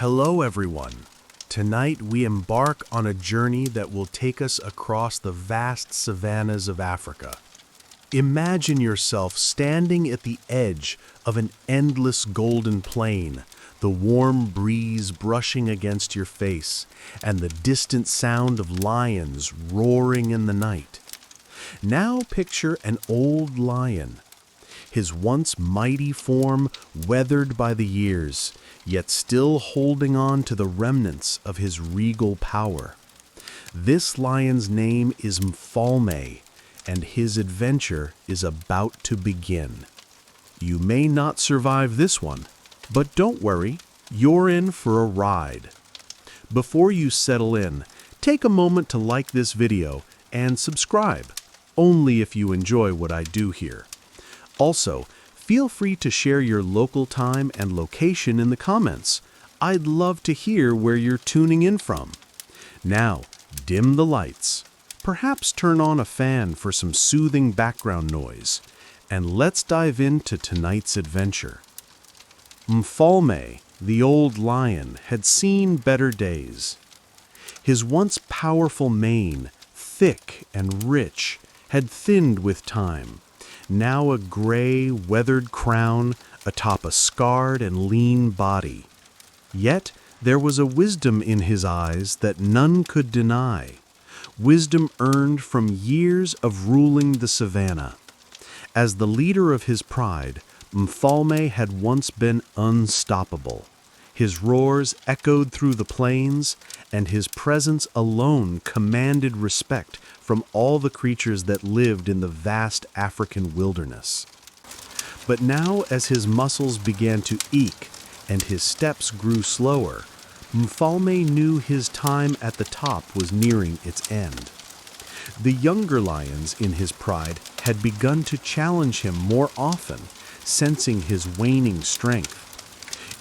Hello, everyone. Tonight we embark on a journey that will take us across the vast savannas of Africa. Imagine yourself standing at the edge of an endless golden plain, the warm breeze brushing against your face, and the distant sound of lions roaring in the night. Now picture an old lion, his once mighty form weathered by the years, yet still holding on to the remnants of his regal power. This lion's name is Mfalme, and his adventure is about to begin. You may not survive this one, but don't worry, you're in for a ride. Before you settle in, take a moment to like this video and subscribe, only if you enjoy what I do here. Also, feel free to share your local time and location in the comments. I'd love to hear where you're tuning in from. Now, dim the lights. Perhaps turn on a fan for some soothing background noise. And let's dive into tonight's adventure. Mfalme, the old lion, had seen better days. His once powerful mane, thick and rich, had thinned with time. Now a gray, weathered crown atop a scarred and lean body. Yet there was a wisdom in his eyes that none could deny, wisdom earned from years of ruling the savannah. As the leader of his pride, Mfalme had once been unstoppable. His roars echoed through the plains, and his presence alone commanded respect from all the creatures that lived in the vast African wilderness. But now, as his muscles began to ache and his steps grew slower, Mfalme knew his time at the top was nearing its end. The younger lions in his pride had begun to challenge him more often, sensing his waning strength.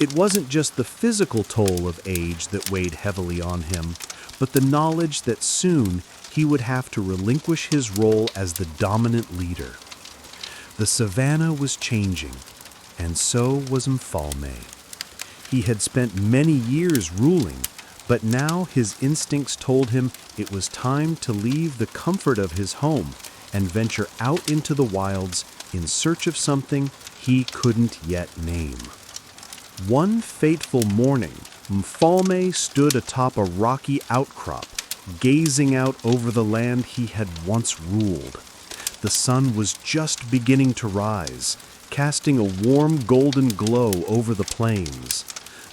It wasn't just the physical toll of age that weighed heavily on him, but the knowledge that soon he would have to relinquish his role as the dominant leader. The savannah was changing, and so was Mfalme. He had spent many years ruling, but now his instincts told him it was time to leave the comfort of his home and venture out into the wilds in search of something he couldn't yet name. One fateful morning, Mfalme stood atop a rocky outcrop, gazing out over the land he had once ruled. The sun was just beginning to rise, casting a warm golden glow over the plains.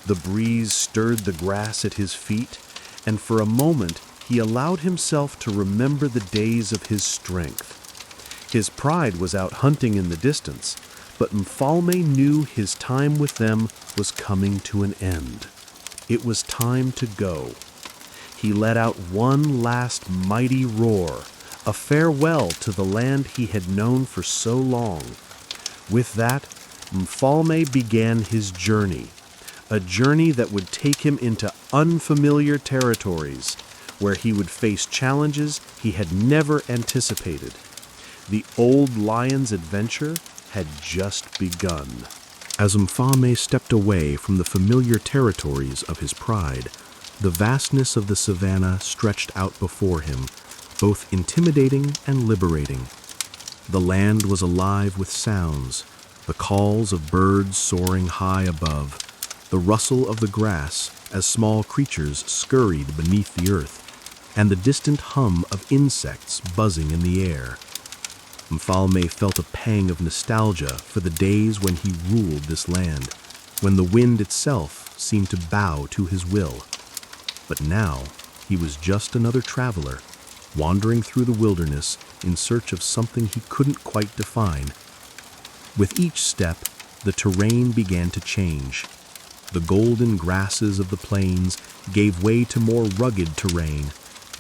The breeze stirred the grass at his feet, and for a moment he allowed himself to remember the days of his strength. His pride was out hunting in the distance, but Mfalme knew his time with them was coming to an end. It was time to go. He let out one last mighty roar, a farewell to the land he had known for so long. With that, Mfalme began his journey, a journey that would take him into unfamiliar territories, where he would face challenges he had never anticipated. The old lion's adventure had just begun. As Mfalme stepped away from the familiar territories of his pride, the vastness of the savannah stretched out before him, both intimidating and liberating. The land was alive with sounds, the calls of birds soaring high above, the rustle of the grass as small creatures scurried beneath the earth, and the distant hum of insects buzzing in the air. Mfalme felt a pang of nostalgia for the days when he ruled this land, when the wind itself seemed to bow to his will. But now he was just another traveler, wandering through the wilderness in search of something he couldn't quite define. With each step, the terrain began to change. The golden grasses of the plains gave way to more rugged terrain,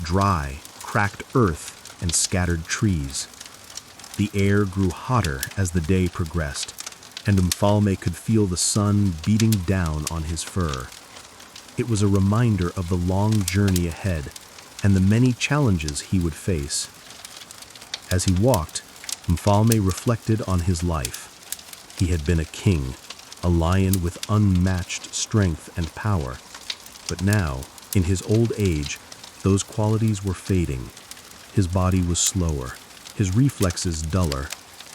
dry, cracked earth, and scattered trees. The air grew hotter as the day progressed, and Mfalme could feel the sun beating down on his fur. It was a reminder of the long journey ahead and the many challenges he would face. As he walked, Mfalme reflected on his life. He had been a king, a lion with unmatched strength and power, But now, in his old age, those qualities were fading. His body was slower, his reflexes duller,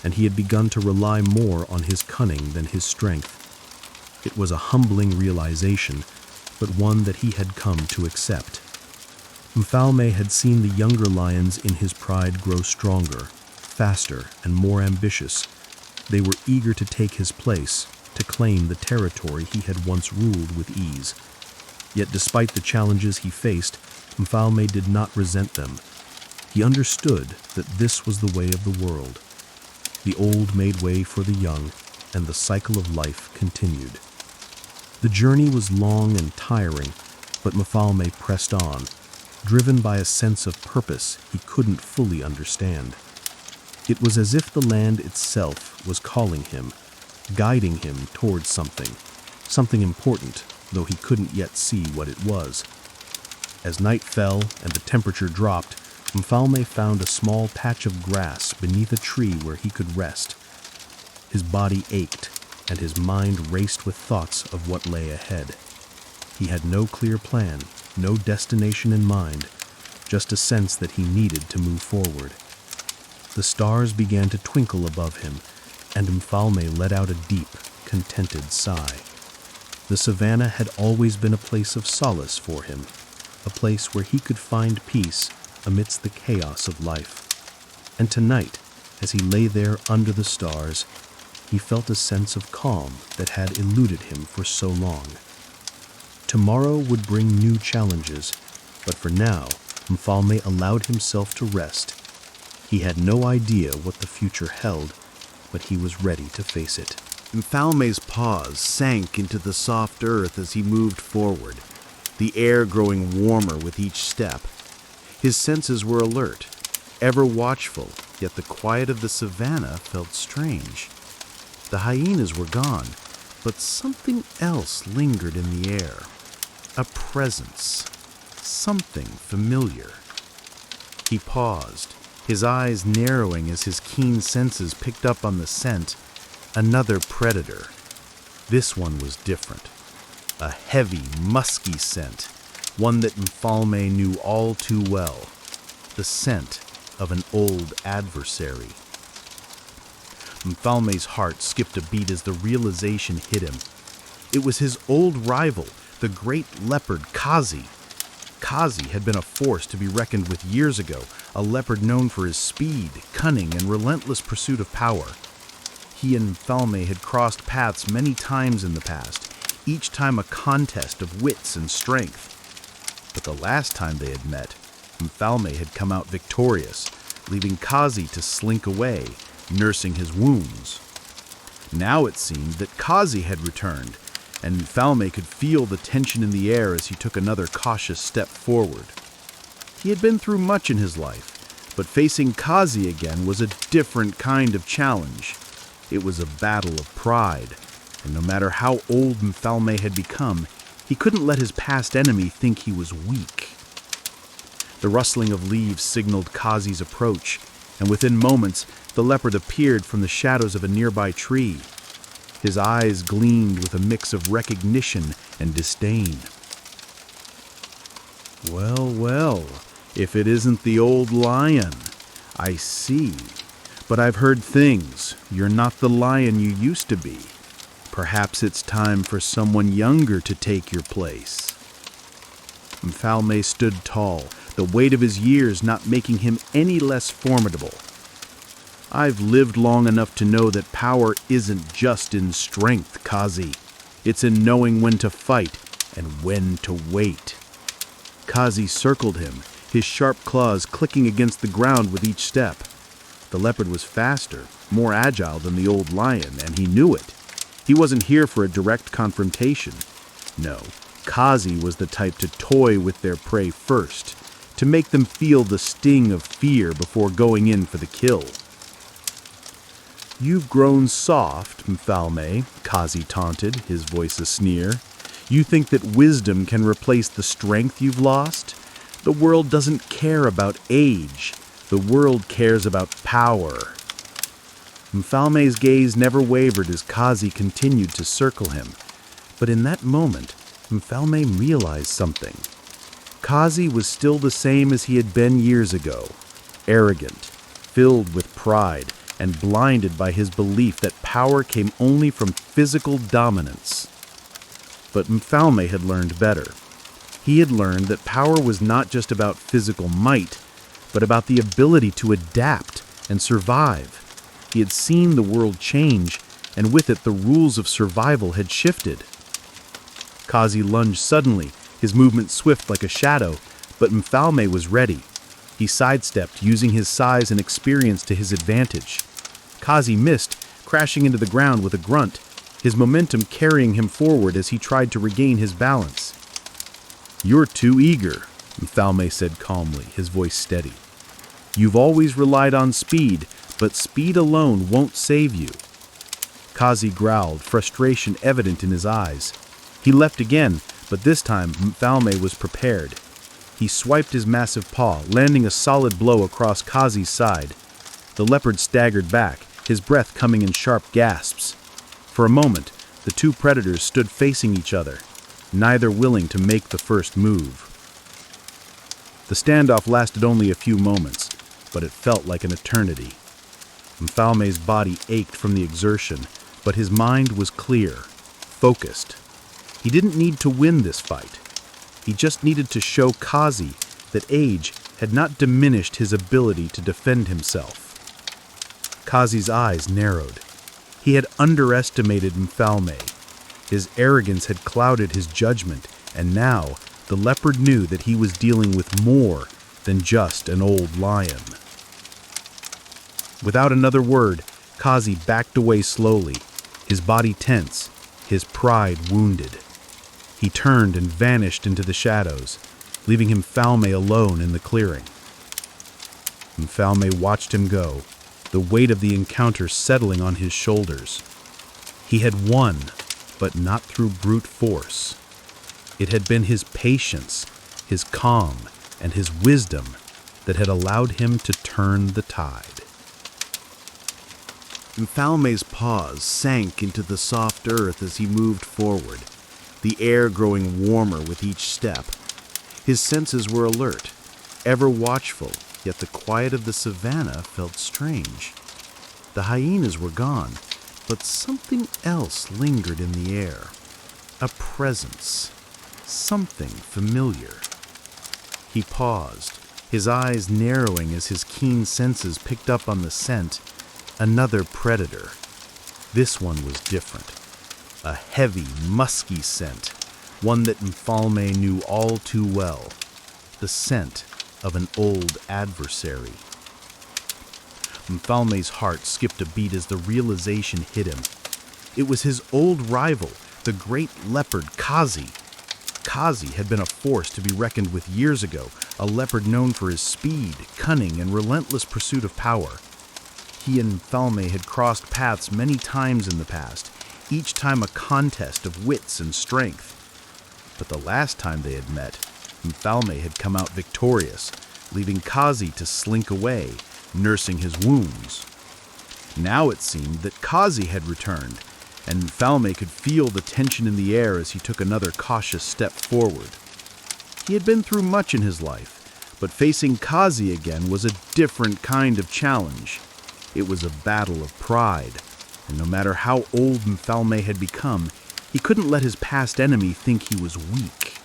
and he had begun to rely more on his cunning than his strength. It was a humbling realization, but one that he had come to accept. Mfalme had seen the younger lions in his pride grow stronger, faster, and more ambitious. They were eager to take his place, to claim the territory he had once ruled with ease. Yet despite the challenges he faced, Mfalme did not resent them. He understood that this was the way of the world. The old made way for the young, and the cycle of life continued. The journey was long and tiring, but Mfalme pressed on, driven by a sense of purpose he couldn't fully understand. It was as if the land itself was calling him, guiding him towards something important, though he couldn't yet see what it was. As night fell and the temperature dropped, Mfalme found a small patch of grass beneath a tree where he could rest. His body ached, and his mind raced with thoughts of what lay ahead. He had no clear plan, no destination in mind, just a sense that he needed to move forward. The stars began to twinkle above him, and Mfalme let out a deep, contented sigh. The savannah had always been a place of solace for him, a place where he could find peace amidst the chaos of life. And tonight, as he lay there under the stars, he felt a sense of calm that had eluded him for so long. Tomorrow would bring new challenges, but for now, Mfalme allowed himself to rest. He had no idea what the future held, but he was ready to face it. Mfalme's paws sank into the soft earth as he moved forward, the air growing warmer with each step. His senses were alert, ever watchful, yet the quiet of the savannah felt strange. The hyenas were gone, but something else lingered in the air. A presence, something familiar. He paused, his eyes narrowing as his keen senses picked up on the scent. Another predator. This one was different. A heavy, musky scent, one that Mfalme knew all too well. The scent of an old adversary. Mfalme's heart skipped a beat as the realization hit him. It was his old rival, the great leopard Kazi. Kazi had been a force to be reckoned with years ago, a leopard known for his speed, cunning, and relentless pursuit of power. He and Mfalme had crossed paths many times in the past, each time a contest of wits and strength. But the last time they had met, Mfalme had come out victorious, leaving Kazi to slink away, nursing his wounds. Now it seemed that Kazi had returned, and Mfalme could feel the tension in the air as he took another cautious step forward. He had been through much in his life, but facing Kazi again was a different kind of challenge. It was a battle of pride, and no matter how old Mfalme had become, he couldn't let his past enemy think he was weak. The rustling of leaves signaled Kazi's approach, and within moments, the leopard appeared from the shadows of a nearby tree. His eyes gleamed with a mix of recognition and disdain. "Well, well, if it isn't the old lion. I see. But I've heard things. You're not the lion you used to be. Perhaps it's time for someone younger to take your place." Mfalme stood tall, the weight of his years not making him any less formidable. "I've lived long enough to know that power isn't just in strength, Kazi. It's in knowing when to fight and when to wait." Kazi circled him, his sharp claws clicking against the ground with each step. The leopard was faster, more agile than the old lion, and he knew it. He wasn't here for a direct confrontation. No, Kazi was the type to toy with their prey first, to make them feel the sting of fear before going in for the kill. "You've grown soft, Mfalme," Kazi taunted, his voice a sneer. "You think that wisdom can replace the strength you've lost? The world doesn't care about age. The world cares about power." Mfalme's gaze never wavered as Kazi continued to circle him. But in that moment, Mfalme realized something. Kazi was still the same as he had been years ago, arrogant, filled with pride, and blinded by his belief that power came only from physical dominance. But Mfalme had learned better. He had learned that power was not just about physical might, but about the ability to adapt and survive. He had seen the world change, and with it the rules of survival had shifted. Kazi lunged suddenly, his movement swift like a shadow, but Mfalme was ready. He sidestepped, using his size and experience to his advantage. Kazi missed, crashing into the ground with a grunt, his momentum carrying him forward as he tried to regain his balance. "You're too eager," Mfalme said calmly, his voice steady. "You've always relied on speed, but speed alone won't save you." Kazi growled, frustration evident in his eyes. He leapt again, but this time Mfalme was prepared. He swiped his massive paw, landing a solid blow across Kazi's side. The leopard staggered back, his breath coming in sharp gasps. For a moment, the two predators stood facing each other, neither willing to make the first move. The standoff lasted only a few moments, but it felt like an eternity. Mfalme's body ached from the exertion, but his mind was clear, focused. He didn't need to win this fight. He just needed to show Kazi that age had not diminished his ability to defend himself. Kazi's eyes narrowed. He had underestimated Mfalme. His arrogance had clouded his judgment, and now the leopard knew that he was dealing with more than just an old lion. Without another word, Kazi backed away slowly, his body tense, his pride wounded. He turned and vanished into the shadows, leaving Mfalme alone in the clearing. Mfalme watched him go, the weight of the encounter settling on his shoulders. He had won, but not through brute force. It had been his patience, his calm, and his wisdom that had allowed him to turn the tide. Mfalme's paws sank into the soft earth as he moved forward, the air growing warmer with each step. His senses were alert, ever watchful, yet the quiet of the savannah felt strange. The hyenas were gone, but something else lingered in the air. A presence, something familiar. He paused, his eyes narrowing as his keen senses picked up on the scent. Another predator. This one was different. A heavy, musky scent, one that Mfalme knew all too well. The scent of an old adversary. Mfalme's heart skipped a beat as the realization hit him. It was his old rival, the great leopard Kazi. Kazi had been a force to be reckoned with years ago, a leopard known for his speed, cunning, and relentless pursuit of power. He and Mfalme had crossed paths many times in the past, each time a contest of wits and strength. But the last time they had met, Mfalme had come out victorious, leaving Kazi to slink away, nursing his wounds. Now it seemed that Kazi had returned, and Mfalme could feel the tension in the air as he took another cautious step forward. He had been through much in his life, but facing Kazi again was a different kind of challenge. It was a battle of pride, and no matter how old Mfalme had become, he couldn't let his past enemy think he was weak.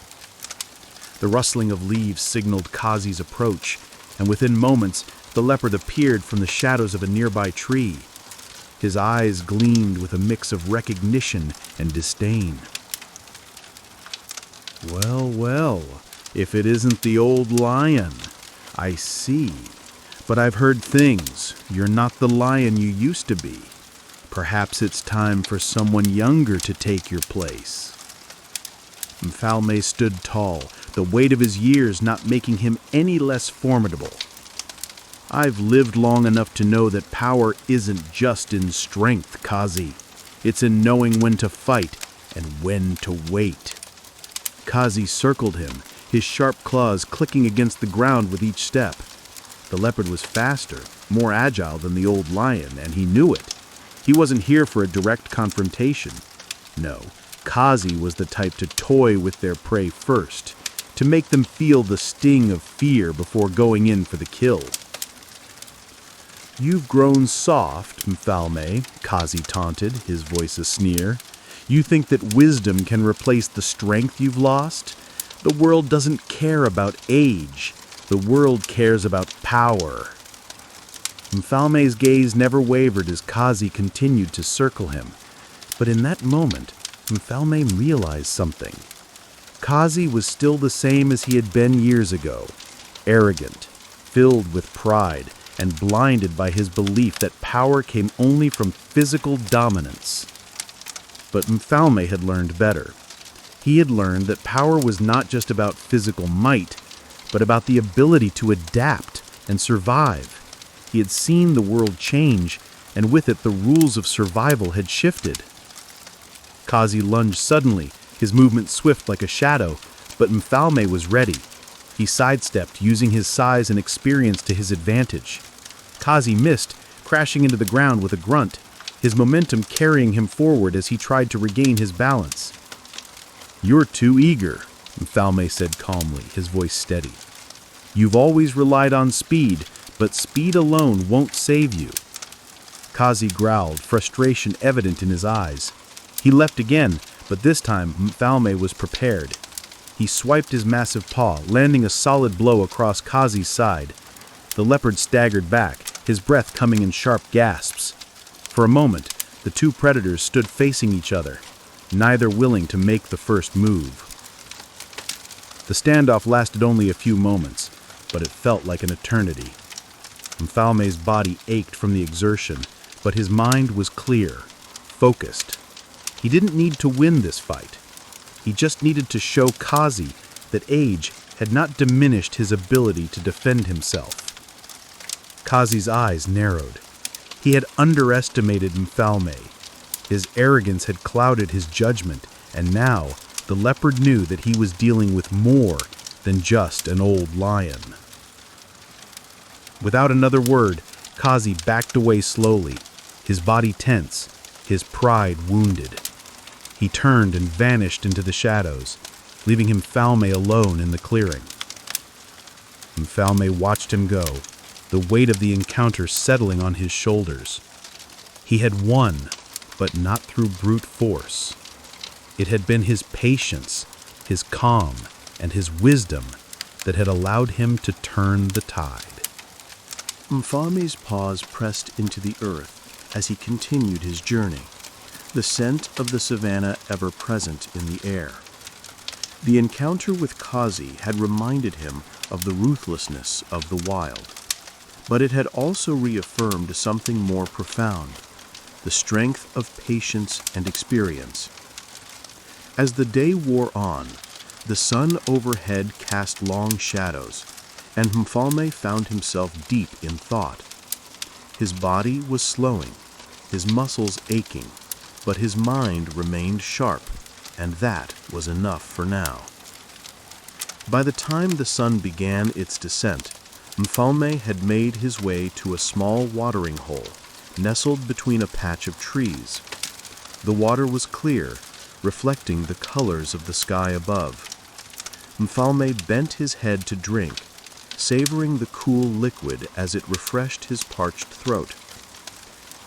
The rustling of leaves signaled Kazi's approach, and within moments, the leopard appeared from the shadows of a nearby tree. His eyes gleamed with a mix of recognition and disdain. "Well, well, if it isn't the old lion. I see. But I've heard things. You're not the lion you used to be. Perhaps it's time for someone younger to take your place." Mfalme stood tall, the weight of his years not making him any less formidable. "I've lived long enough to know that power isn't just in strength, Kazi. It's in knowing when to fight and when to wait." Kazi circled him, his sharp claws clicking against the ground with each step. The leopard was faster, more agile than the old lion, and he knew it. He wasn't here for a direct confrontation. No, Kazi was the type to toy with their prey first, to make them feel the sting of fear before going in for the kill. "You've grown soft, Mfalme," Kazi taunted, his voice a sneer. "You think that wisdom can replace the strength you've lost? The world doesn't care about age. The world cares about power." Mfalme's gaze never wavered as Kazi continued to circle him. But in that moment, Mfalme realized something. Kazi was still the same as he had been years ago, arrogant, filled with pride, and blinded by his belief that power came only from physical dominance. But Mfalme had learned better. He had learned that power was not just about physical might, but about the ability to adapt and survive. He had seen the world change, and with it the rules of survival had shifted. Kazi lunged suddenly, his movement swift like a shadow, but Mfalme was ready. He sidestepped, using his size and experience to his advantage. Kazi missed, crashing into the ground with a grunt, his momentum carrying him forward as he tried to regain his balance. "You're too eager," Mfalme said calmly, his voice steady. "You've always relied on speed, but speed alone won't save you." Kazi growled, frustration evident in his eyes. He leapt again, but this time Mfalme was prepared. He swiped his massive paw, landing a solid blow across Kazi's side. The leopard staggered back, his breath coming in sharp gasps. For a moment, the two predators stood facing each other, neither willing to make the first move. The standoff lasted only a few moments, but it felt like an eternity. Mfalme's body ached from the exertion, but his mind was clear, focused. He didn't need to win this fight. He just needed to show Kazi that age had not diminished his ability to defend himself. Kazi's eyes narrowed. He had underestimated Mfalme. His arrogance had clouded his judgment, and now the leopard knew that he was dealing with more than just an old lion. Without another word, Kazi backed away slowly, his body tense, his pride wounded. He turned and vanished into the shadows, leaving Mfalme alone in the clearing. Mfalme watched him go, the weight of the encounter settling on his shoulders. He had won, but not through brute force. It had been his patience, his calm, and his wisdom that had allowed him to turn the tide. Mfalme's paws pressed into the earth as he continued his journey, the scent of the savanna ever present in the air. The encounter with Kazi had reminded him of the ruthlessness of the wild, but it had also reaffirmed something more profound, the strength of patience and experience. As the day wore on, the sun overhead cast long shadows, and Mfalme found himself deep in thought. His body was slowing, his muscles aching, but his mind remained sharp, and that was enough for now. By the time the sun began its descent, Mfalme had made his way to a small watering hole, nestled between a patch of trees. The water was clear, reflecting the colors of the sky above. Mfalme bent his head to drink, savoring the cool liquid as it refreshed his parched throat.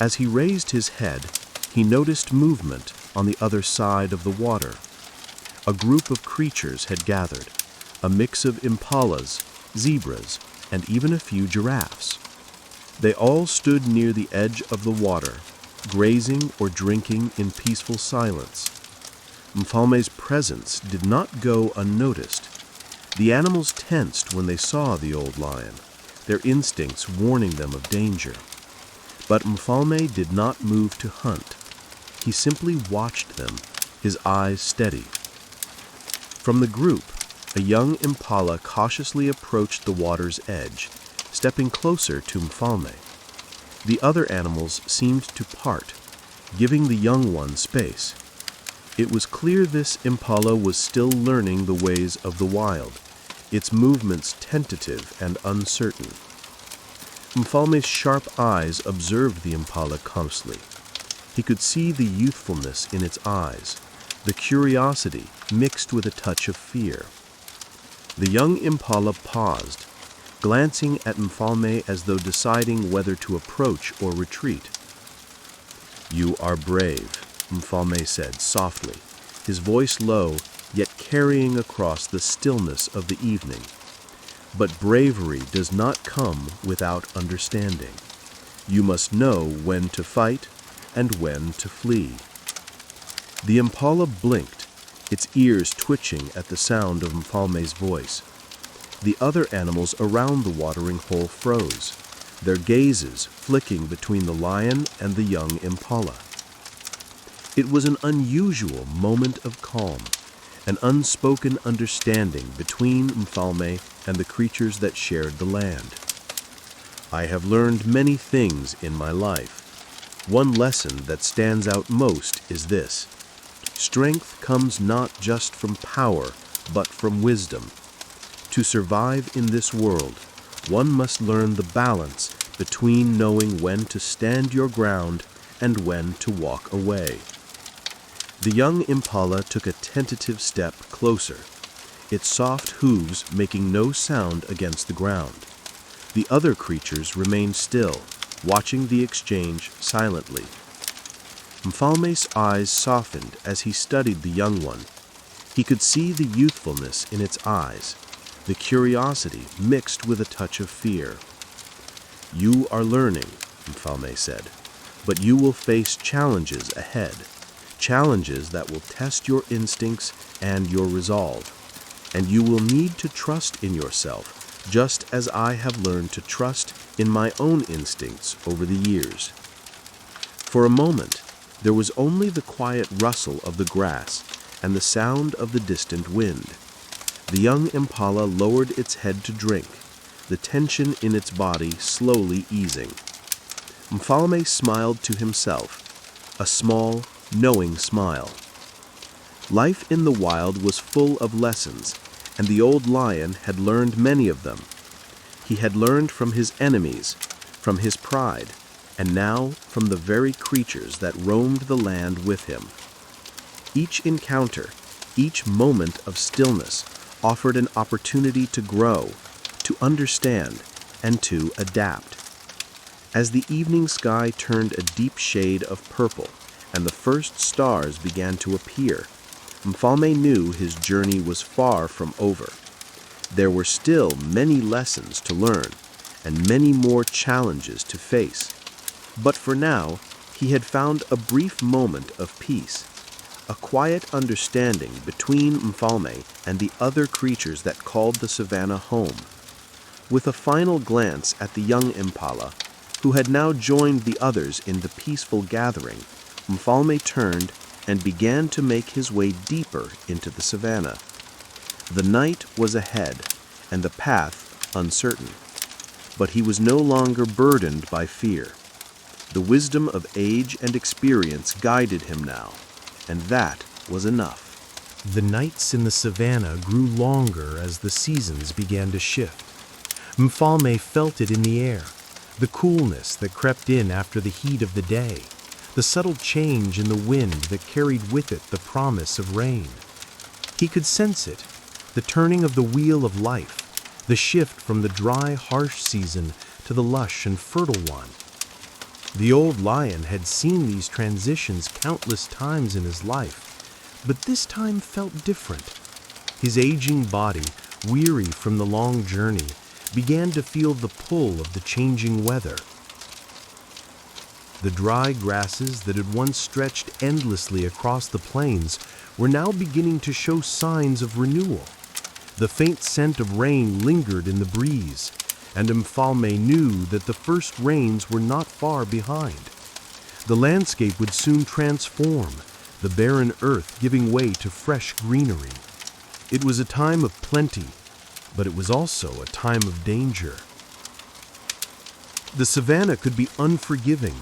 As he raised his head, he noticed movement on the other side of the water. A group of creatures had gathered, a mix of impalas, zebras, and even a few giraffes. They all stood near the edge of the water, grazing or drinking in peaceful silence. Mfalme's presence did not go unnoticed. The animals tensed when they saw the old lion, their instincts warning them of danger. But Mfalme did not move to hunt. He simply watched them, his eyes steady. From the group, a young impala cautiously approached the water's edge, stepping closer to Mfalme. The other animals seemed to part, giving the young one space. It was clear this impala was still learning the ways of the wild, its movements tentative and uncertain. Mfalme's sharp eyes observed the impala closely. He could see the youthfulness in its eyes, the curiosity mixed with a touch of fear. The young impala paused, glancing at Mfalme as though deciding whether to approach or retreat. "You are brave," Mfalme said softly, his voice low, yet carrying across the stillness of the evening. "But bravery does not come without understanding. You must know when to fight and when to flee." The impala blinked, its ears twitching at the sound of Mfalme's voice. The other animals around the watering hole froze, their gazes flicking between the lion and the young impala. It was an unusual moment of calm, an unspoken understanding between Mfalme and the creatures that shared the land. "I have learned many things in my life. One lesson that stands out most is this: strength comes not just from power, but from wisdom. To survive in this world, one must learn the balance between knowing when to stand your ground and when to walk away." The young impala took a tentative step closer, its soft hooves making no sound against the ground. The other creatures remained still, watching the exchange silently. Mfalme's eyes softened as he studied the young one. He could see the youthfulness in its eyes, the curiosity mixed with a touch of fear. "You are learning," Mfalme said, "but you will face challenges ahead, challenges that will test your instincts and your resolve, and you will need to trust in yourself, just as I have learned to trust in my own instincts over the years." For a moment, there was only the quiet rustle of the grass and the sound of the distant wind. The young impala lowered its head to drink, the tension in its body slowly easing. Mfalme smiled to himself, a small, knowing smile. Life in the wild was full of lessons, and the old lion had learned many of them. He had learned from his enemies, from his pride, and now from the very creatures that roamed the land with him. Each encounter, each moment of stillness, offered an opportunity to grow, to understand, and to adapt. As the evening sky turned a deep shade of purple and the first stars began to appear, Mfalme knew his journey was far from over. There were still many lessons to learn and many more challenges to face. But for now, he had found a brief moment of peace, a quiet understanding between Mfalme and the other creatures that called the savannah home. With a final glance at the young impala, who had now joined the others in the peaceful gathering, Mfalme turned and began to make his way deeper into the savannah. The night was ahead, and the path uncertain. But he was no longer burdened by fear. The wisdom of age and experience guided him now, and that was enough. The nights in the savannah grew longer as the seasons began to shift. Mfalme felt it in the air, the coolness that crept in after the heat of the day, the subtle change in the wind that carried with it the promise of rain. He could sense it, the turning of the wheel of life, the shift from the dry, harsh season to the lush and fertile one. The old lion had seen these transitions countless times in his life, but this time felt different. His aging body, weary from the long journey, began to feel the pull of the changing weather. The dry grasses that had once stretched endlessly across the plains were now beginning to show signs of renewal. The faint scent of rain lingered in the breeze, and Mfalme knew that the first rains were not far behind. The landscape would soon transform, the barren earth giving way to fresh greenery. It was a time of plenty, but it was also a time of danger. The savannah could be unforgiving,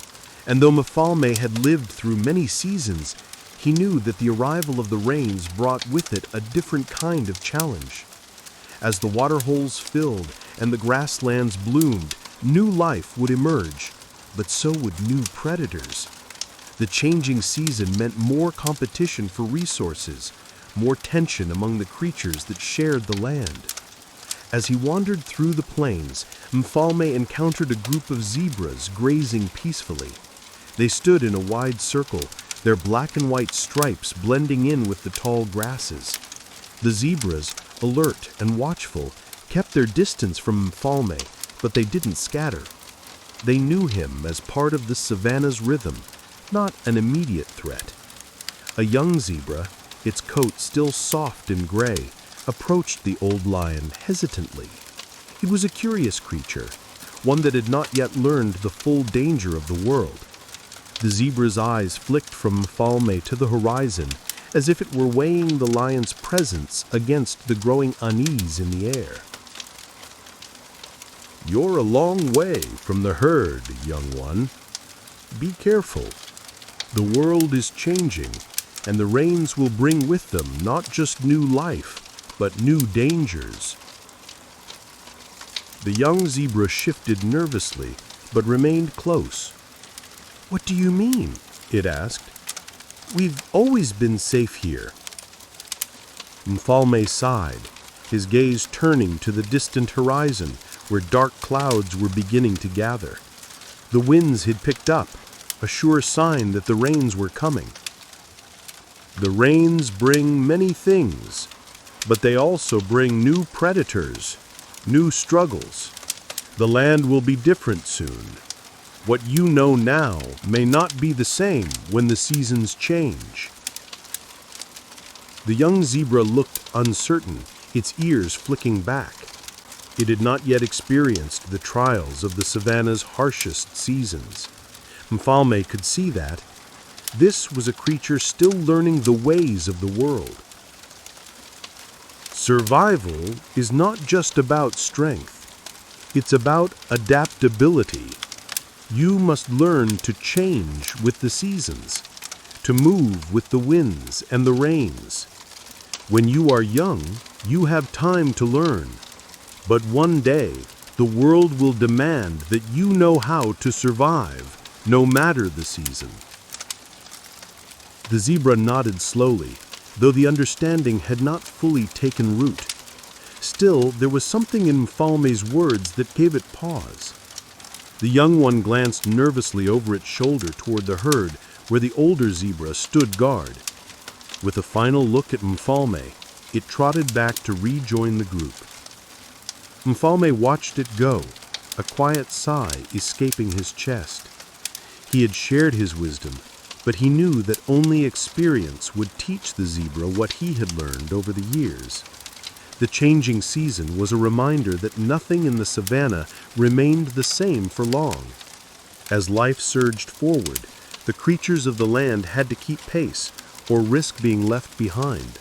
and though Mfalme had lived through many seasons, he knew that the arrival of the rains brought with it a different kind of challenge. As the waterholes filled and the grasslands bloomed, new life would emerge, but so would new predators. The changing season meant more competition for resources, more tension among the creatures that shared the land. As he wandered through the plains, Mfalme encountered a group of zebras grazing peacefully. They stood in a wide circle, their black and white stripes blending in with the tall grasses. The zebras, alert and watchful, kept their distance from Mfalme, but they didn't scatter. They knew him as part of the savanna's rhythm, not an immediate threat. A young zebra, its coat still soft and gray, approached the old lion hesitantly. He was a curious creature, one that had not yet learned the full danger of the world. The zebra's eyes flicked from Mfalme to the horizon, as if it were weighing the lion's presence against the growing unease in the air. "You're a long way from the herd, young one. Be careful. The world is changing, and the rains will bring with them not just new life, but new dangers." The young zebra shifted nervously, but remained close. "What do you mean?" it asked. "We've always been safe here." Mfalme sighed, his gaze turning to the distant horizon, where dark clouds were beginning to gather. The winds had picked up, a sure sign that the rains were coming. "The rains bring many things, but they also bring new predators, new struggles. The land will be different soon. What you know now may not be the same when the seasons change." The young zebra looked uncertain, its ears flicking back. It had not yet experienced the trials of the savanna's harshest seasons. Mfalme could see that. This was a creature still learning the ways of the world. Survival is not just about strength. It's about adaptability. You must learn to change with the seasons, to move with the winds and the rains. When you are young, you have time to learn. But one day, the world will demand that you know how to survive, no matter the season. The zebra nodded slowly, though the understanding had not fully taken root. Still, there was something in Mfalme's words that gave it pause. The young one glanced nervously over its shoulder toward the herd, where the older zebra stood guard. With a final look at Mfalme, it trotted back to rejoin the group. Mfalme watched it go, a quiet sigh escaping his chest. He had shared his wisdom, but he knew that only experience would teach the zebra what he had learned over the years. The changing season was a reminder that nothing in the savanna remained the same for long. As life surged forward, the creatures of the land had to keep pace or risk being left behind.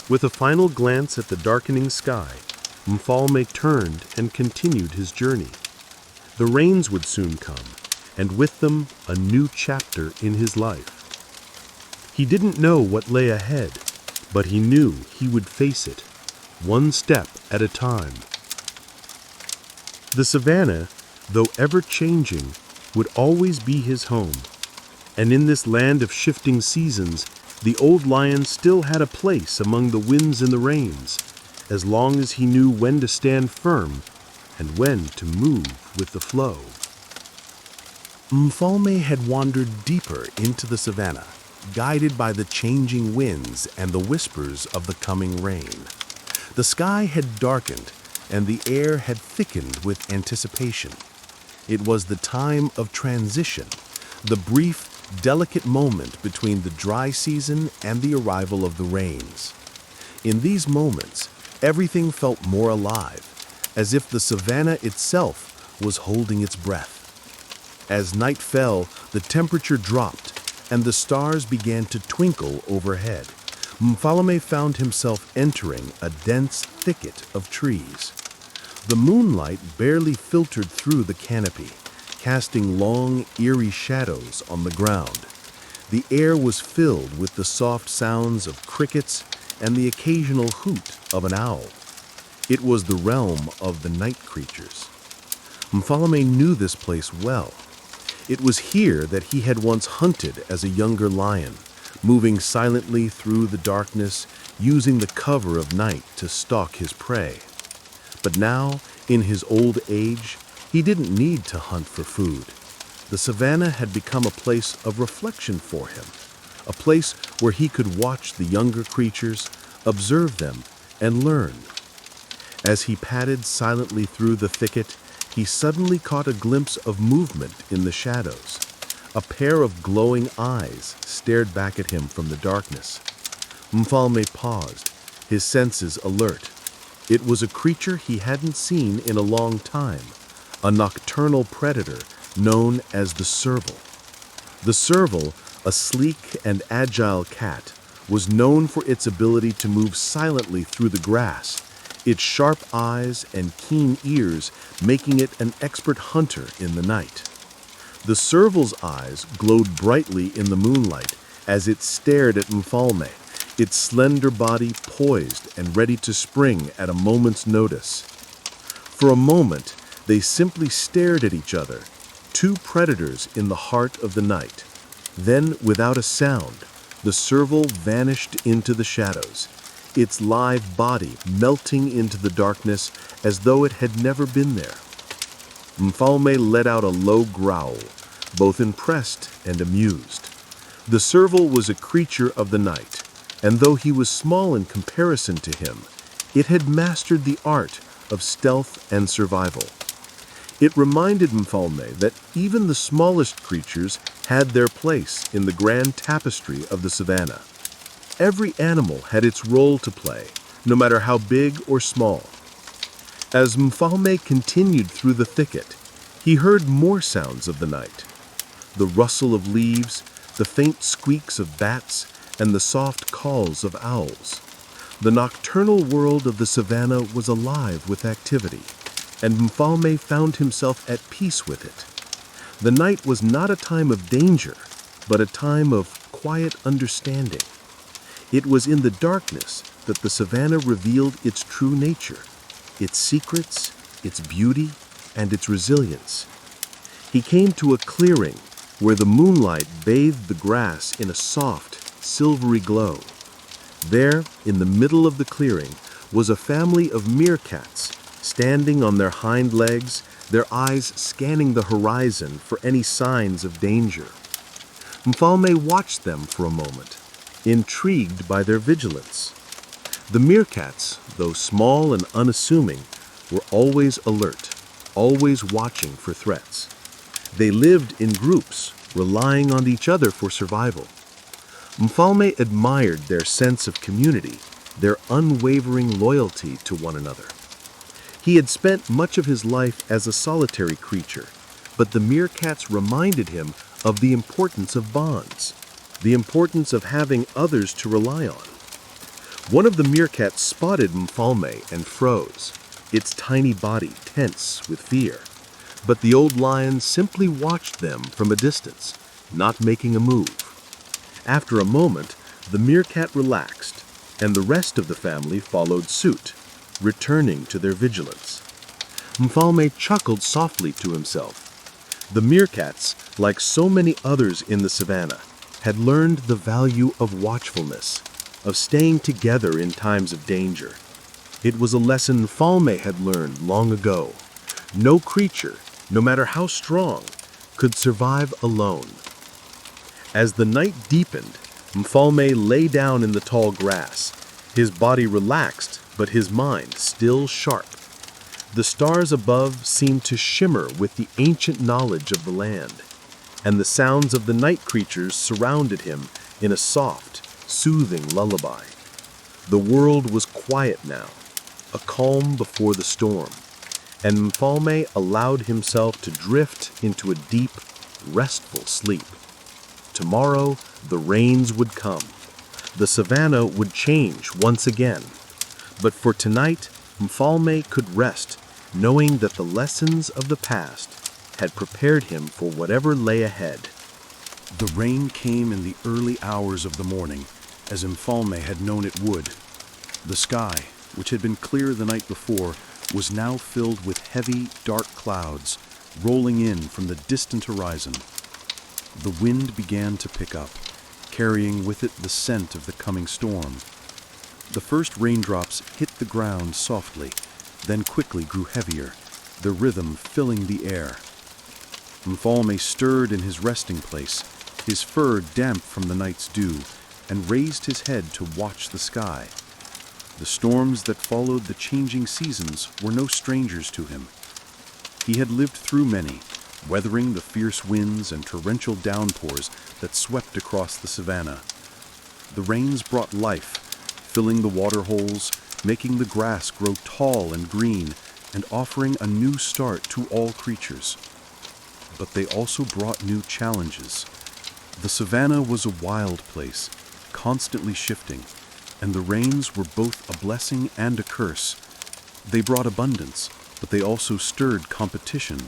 With a final glance at the darkening sky, Mfalme turned and continued his journey. The rains would soon come, and with them a new chapter in his life. He didn't know what lay ahead, but he knew he would face it, one step at a time. The savanna, though ever-changing, would always be his home, and in this land of shifting seasons, the old lion still had a place among the winds and the rains, as long as he knew when to stand firm and when to move with the flow. Mfalme had wandered deeper into the savanna, guided by the changing winds and the whispers of the coming rain. The sky had darkened, and the air had thickened with anticipation. It was the time of transition, the brief, delicate moment between the dry season and the arrival of the rains. In these moments, everything felt more alive, as if the savanna itself was holding its breath. As night fell, the temperature dropped, and the stars began to twinkle overhead. Mfalme found himself entering a dense thicket of trees. The moonlight barely filtered through the canopy, casting long, eerie shadows on the ground. The air was filled with the soft sounds of crickets and the occasional hoot of an owl. It was the realm of the night creatures. Mfalme knew this place well. It was here that he had once hunted as a younger lion, moving silently through the darkness, using the cover of night to stalk his prey. But now, in his old age, he didn't need to hunt for food. The savannah had become a place of reflection for him, a place where he could watch the younger creatures, observe them, and learn. As he padded silently through the thicket, he suddenly caught a glimpse of movement in the shadows. A pair of glowing eyes stared back at him from the darkness. Mfalme paused, his senses alert. It was a creature he hadn't seen in a long time, a nocturnal predator known as the serval. The serval, a sleek and agile cat, was known for its ability to move silently through the grass, its sharp eyes and keen ears making it an expert hunter in the night. The serval's eyes glowed brightly in the moonlight as it stared at Mfalme, its slender body poised and ready to spring at a moment's notice. For a moment, they simply stared at each other, two predators in the heart of the night. Then, without a sound, the serval vanished into the shadows, its live body melting into the darkness as though it had never been there. Mfalme let out a low growl, both impressed and amused. The serval was a creature of the night, and though he was small in comparison to him, it had mastered the art of stealth and survival. It reminded Mfalme that even the smallest creatures had their place in the grand tapestry of the savannah. Every animal had its role to play, no matter how big or small. As Mfalme continued through the thicket, he heard more sounds of the night. The rustle of leaves, the faint squeaks of bats, and the soft calls of owls. The nocturnal world of the savannah was alive with activity, and Mfalme found himself at peace with it. The night was not a time of danger, but a time of quiet understanding. It was in the darkness that the savannah revealed its true nature, its secrets, its beauty, and its resilience. He came to a clearing where the moonlight bathed the grass in a soft, silvery glow. There, in the middle of the clearing, was a family of meerkats, standing on their hind legs, their eyes scanning the horizon for any signs of danger. Mfalme watched them for a moment, intrigued by their vigilance. The meerkats, though small and unassuming, were always alert, always watching for threats. They lived in groups, relying on each other for survival. Mfalme admired their sense of community, their unwavering loyalty to one another. He had spent much of his life as a solitary creature, but the meerkats reminded him of the importance of bonds, the importance of having others to rely on. One of the meerkats spotted Mfalme and froze, its tiny body tense with fear. But the old lion simply watched them from a distance, not making a move. After a moment, the meerkat relaxed, and the rest of the family followed suit, returning to their vigilance. Mfalme chuckled softly to himself. The meerkats, like so many others in the savannah, had learned the value of watchfulness, of staying together in times of danger. It was a lesson Mfalme had learned long ago. No creature, no matter how strong, could survive alone. As the night deepened, Mfalme lay down in the tall grass, his body relaxed, but his mind still sharp. The stars above seemed to shimmer with the ancient knowledge of the land, and the sounds of the night creatures surrounded him in a soft, soothing lullaby. The world was quiet now, a calm before the storm, and Mfalme allowed himself to drift into a deep, restful sleep. Tomorrow, the rains would come. The savannah would change once again. But for tonight, Mfalme could rest, knowing that the lessons of the past had prepared him for whatever lay ahead. The rain came in the early hours of the morning, as Mfalme had known it would. The sky, which had been clear the night before, was now filled with heavy, dark clouds, rolling in from the distant horizon. The wind began to pick up, carrying with it the scent of the coming storm. The first raindrops hit the ground softly, then quickly grew heavier, their rhythm filling the air. Mfalme stirred in his resting place, his fur damp from the night's dew, and raised his head to watch the sky. The storms that followed the changing seasons were no strangers to him. He had lived through many, weathering the fierce winds and torrential downpours that swept across the savannah. The rains brought life, filling the water holes, making the grass grow tall and green, and offering a new start to all creatures. But they also brought new challenges. The savannah was a wild place, constantly shifting, and the rains were both a blessing and a curse. They brought abundance, but they also stirred competition.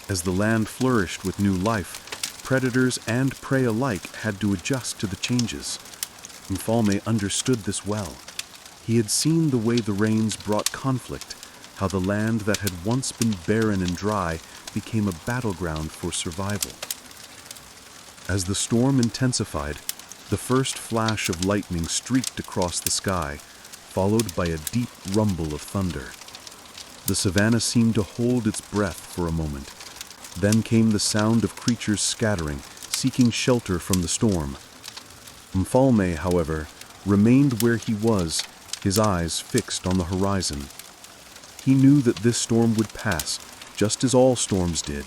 As the land flourished with new life, predators and prey alike had to adjust to the changes. Mfalme understood this well. He had seen the way the rains brought conflict, how the land that had once been barren and dry became a battleground for survival. As the storm intensified, the first flash of lightning streaked across the sky, followed by a deep rumble of thunder. The savannah seemed to hold its breath for a moment. Then came the sound of creatures scattering, seeking shelter from the storm. Mfalme, however, remained where he was, his eyes fixed on the horizon. He knew that this storm would pass, just as all storms did,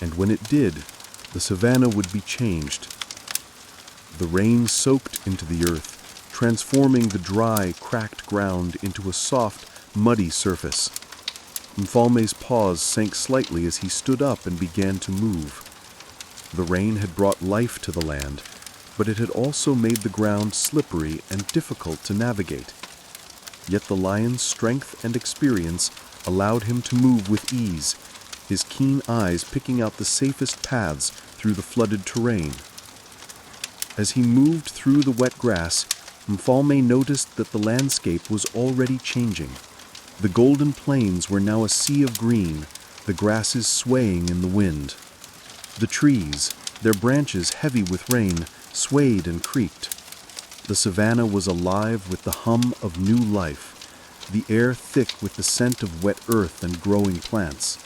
and when it did, the savannah would be changed. The rain soaked into the earth, transforming the dry, cracked ground into a soft, muddy surface. Mfalme's paws sank slightly as he stood up and began to move. The rain had brought life to the land, but it had also made the ground slippery and difficult to navigate. Yet the lion's strength and experience allowed him to move with ease, his keen eyes picking out the safest paths through the flooded terrain. As he moved through the wet grass, Mfalme noticed that the landscape was already changing. The golden plains were now a sea of green, the grasses swaying in the wind. The trees, their branches heavy with rain, swayed and creaked. The savannah was alive with the hum of new life, the air thick with the scent of wet earth and growing plants.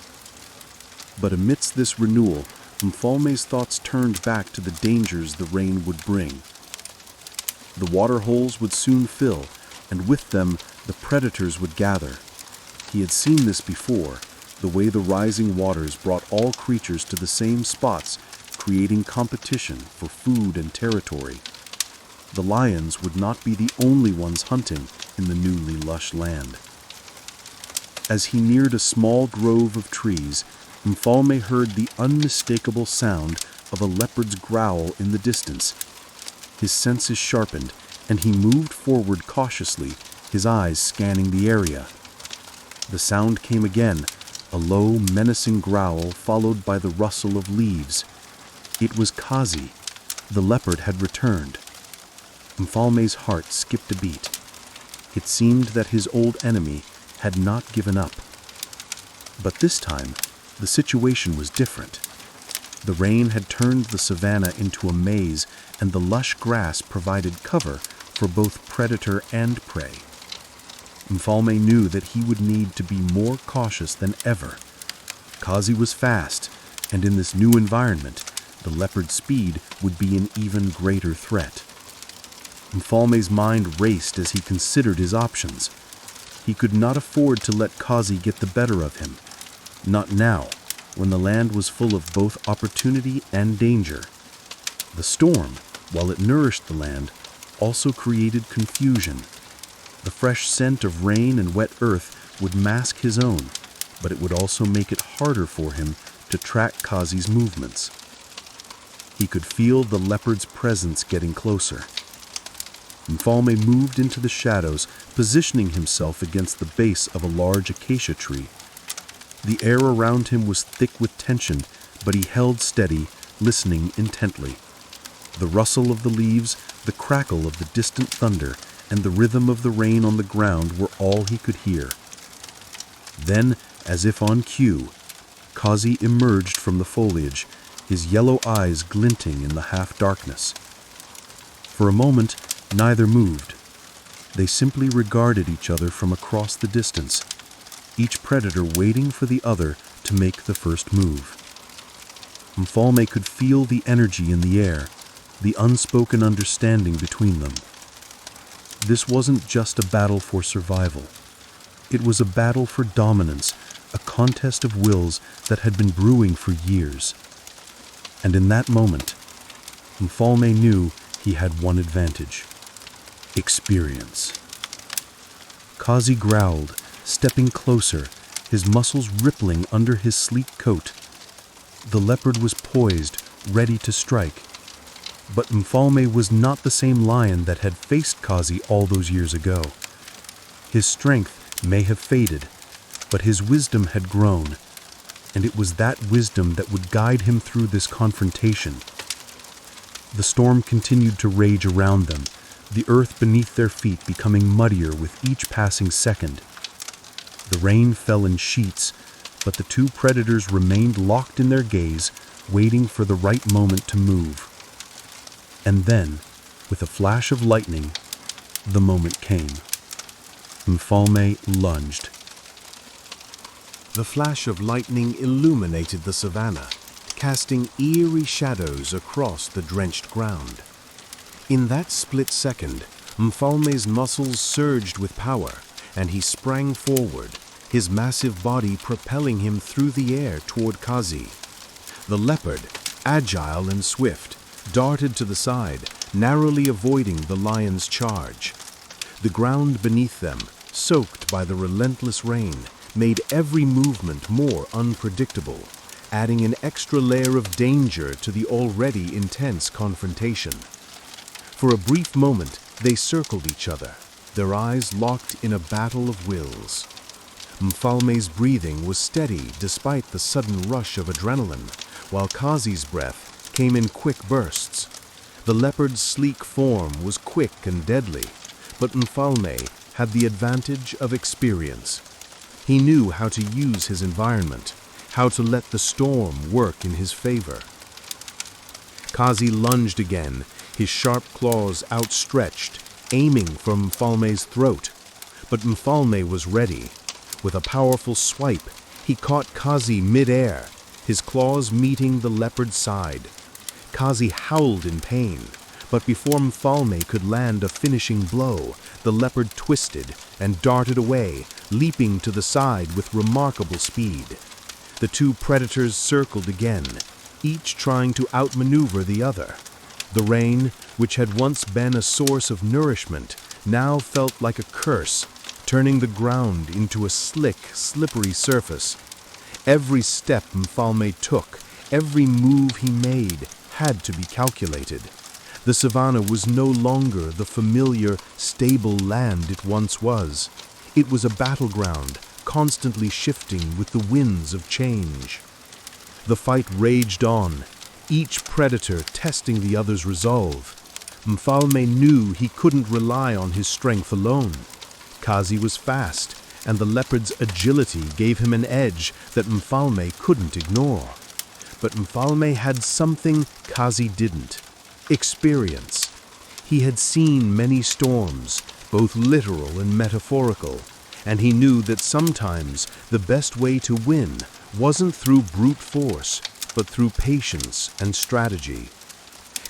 But amidst this renewal, Mfalme's thoughts turned back to the dangers the rain would bring. The water holes would soon fill, and with them the predators would gather. He had seen this before, the way the rising waters brought all creatures to the same spots, creating competition for food and territory. The lions would not be the only ones hunting in the newly lush land. As he neared a small grove of trees, Mfalme heard the unmistakable sound of a leopard's growl in the distance. His senses sharpened, and he moved forward cautiously, his eyes scanning the area. The sound came again, a low, menacing growl followed by the rustle of leaves. It was Kazi. The leopard had returned. Mfalme's heart skipped a beat. It seemed that his old enemy had not given up. But this time, the situation was different. The rain had turned the savannah into a maze, and the lush grass provided cover for both predator and prey. Mfalme knew that he would need to be more cautious than ever. Kazi was fast, and in this new environment, the leopard's speed would be an even greater threat. Mfalme's mind raced as he considered his options. He could not afford to let Kazi get the better of him. Not now, when the land was full of both opportunity and danger. The storm, while it nourished the land, also created confusion. The fresh scent of rain and wet earth would mask his own, but it would also make it harder for him to track Kazi's movements. He could feel the leopard's presence getting closer. Mfalme moved into the shadows, positioning himself against the base of a large acacia tree. The air around him was thick with tension, but he held steady, listening intently. The rustle of the leaves, the crackle of the distant thunder, and the rhythm of the rain on the ground were all he could hear. Then, as if on cue, Kazi emerged from the foliage, his yellow eyes glinting in the half-darkness. For a moment, neither moved. They simply regarded each other from across the distance, each predator waiting for the other to make the first move. Mfalme could feel the energy in the air, the unspoken understanding between them. This wasn't just a battle for survival. It was a battle for dominance, a contest of wills that had been brewing for years. And in that moment, Mfalme knew he had one advantage: experience. Kazi growled, stepping closer, his muscles rippling under his sleek coat. The leopard was poised, ready to strike. But Mfalme was not the same lion that had faced Kazi all those years ago. His strength may have faded, but his wisdom had grown, and it was that wisdom that would guide him through this confrontation. The storm continued to rage around them, the earth beneath their feet becoming muddier with each passing second. The rain fell in sheets, but the two predators remained locked in their gaze, waiting for the right moment to move. And then, with a flash of lightning, the moment came. Mfalme lunged. The flash of lightning illuminated the savannah, casting eerie shadows across the drenched ground. In that split second, Mfalme's muscles surged with power, and he sprang forward, his massive body propelling him through the air toward Kazi. The leopard, agile and swift, darted to the side, narrowly avoiding the lion's charge. The ground beneath them, soaked by the relentless rain, made every movement more unpredictable, adding an extra layer of danger to the already intense confrontation. For a brief moment, they circled each other, their eyes locked in a battle of wills. Mfalme's breathing was steady despite the sudden rush of adrenaline, while Kazi's breath came in quick bursts. The leopard's sleek form was quick and deadly, but Mfalme had the advantage of experience. He knew how to use his environment, how to let the storm work in his favor. Kazi lunged again, his sharp claws outstretched, aiming for Mfalme's throat. But Mfalme was ready. With a powerful swipe, he caught Kazi mid-air, his claws meeting the leopard's side. Kazi howled in pain, but before Mfalme could land a finishing blow, the leopard twisted and darted away, leaping to the side with remarkable speed. The two predators circled again, each trying to outmaneuver the other. The rain, which had once been a source of nourishment, now felt like a curse, turning the ground into a slick, slippery surface. Every step Mfalme took, every move he made, had to be calculated. The savannah was no longer the familiar, stable land it once was. It was a battleground, constantly shifting with the winds of change. The fight raged on, each predator testing the other's resolve. Mfalme knew he couldn't rely on his strength alone. Kazi was fast, and the leopard's agility gave him an edge that Mfalme couldn't ignore. But Mfalme had something Kazi didn't: experience. He had seen many storms, both literal and metaphorical, and he knew that sometimes the best way to win wasn't through brute force, but through patience and strategy.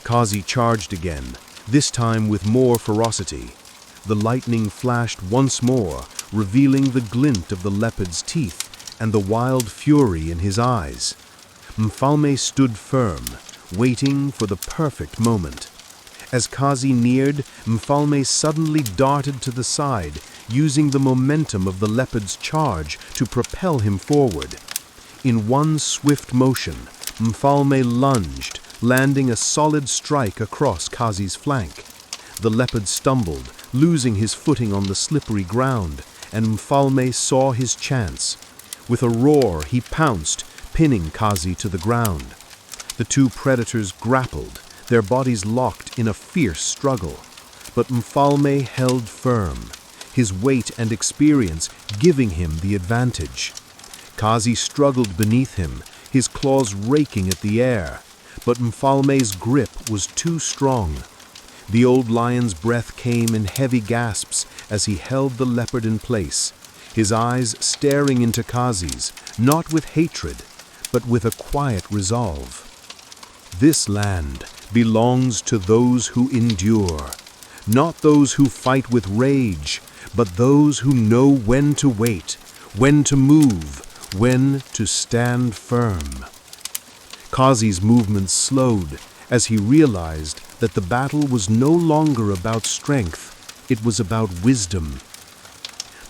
Kazi charged again, this time with more ferocity. The lightning flashed once more, revealing the glint of the leopard's teeth and the wild fury in his eyes. Mfalme stood firm, waiting for the perfect moment. As Kazi neared, Mfalme suddenly darted to the side, using the momentum of the leopard's charge to propel him forward. In one swift motion, Mfalme lunged, landing a solid strike across Kazi's flank. The leopard stumbled, losing his footing on the slippery ground, and Mfalme saw his chance. With a roar, he pounced, pinning Kazi to the ground. The two predators grappled, their bodies locked in a fierce struggle. But Mfalme held firm, his weight and experience giving him the advantage. Kazi struggled beneath him, his claws raking at the air. but Mfalme's grip was too strong. The old lion's breath came in heavy gasps as he held the leopard in place, his eyes staring into Kazi's, not with hatred, but with a quiet resolve. This land belongs to those who endure, not those who fight with rage, but those who know when to wait, when to move, when to stand firm. Kazi's movements slowed as he realized that the battle was no longer about strength, it was about wisdom.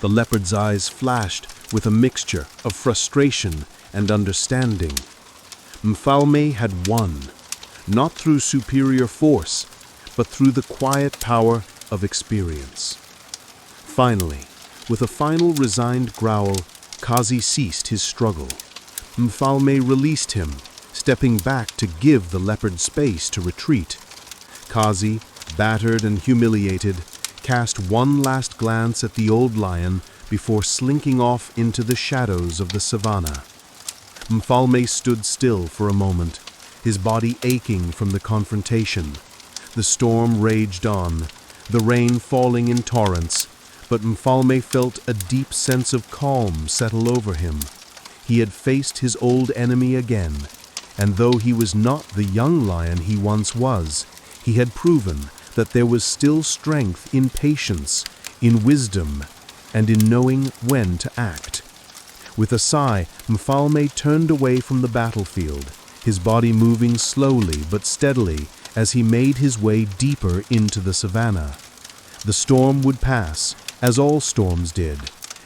The leopard's eyes flashed with a mixture of frustration and understanding. Mfalme had won, not through superior force, but through the quiet power of experience. Finally, with a final resigned growl, Kazi ceased his struggle. Mfalme released him, stepping back to give the leopard space to retreat. Kazi, battered and humiliated, cast one last glance at the old lion before slinking off into the shadows of the savannah. Mfalme stood still for a moment, his body aching from the confrontation. The storm raged on, the rain falling in torrents, but Mfalme felt a deep sense of calm settle over him. He had faced his old enemy again, and though he was not the young lion he once was, he had proven that there was still strength in patience, in wisdom, and in knowing when to act. With a sigh, Mfalme turned away from the battlefield, his body moving slowly but steadily as he made his way deeper into the savannah. The storm would pass, as all storms did,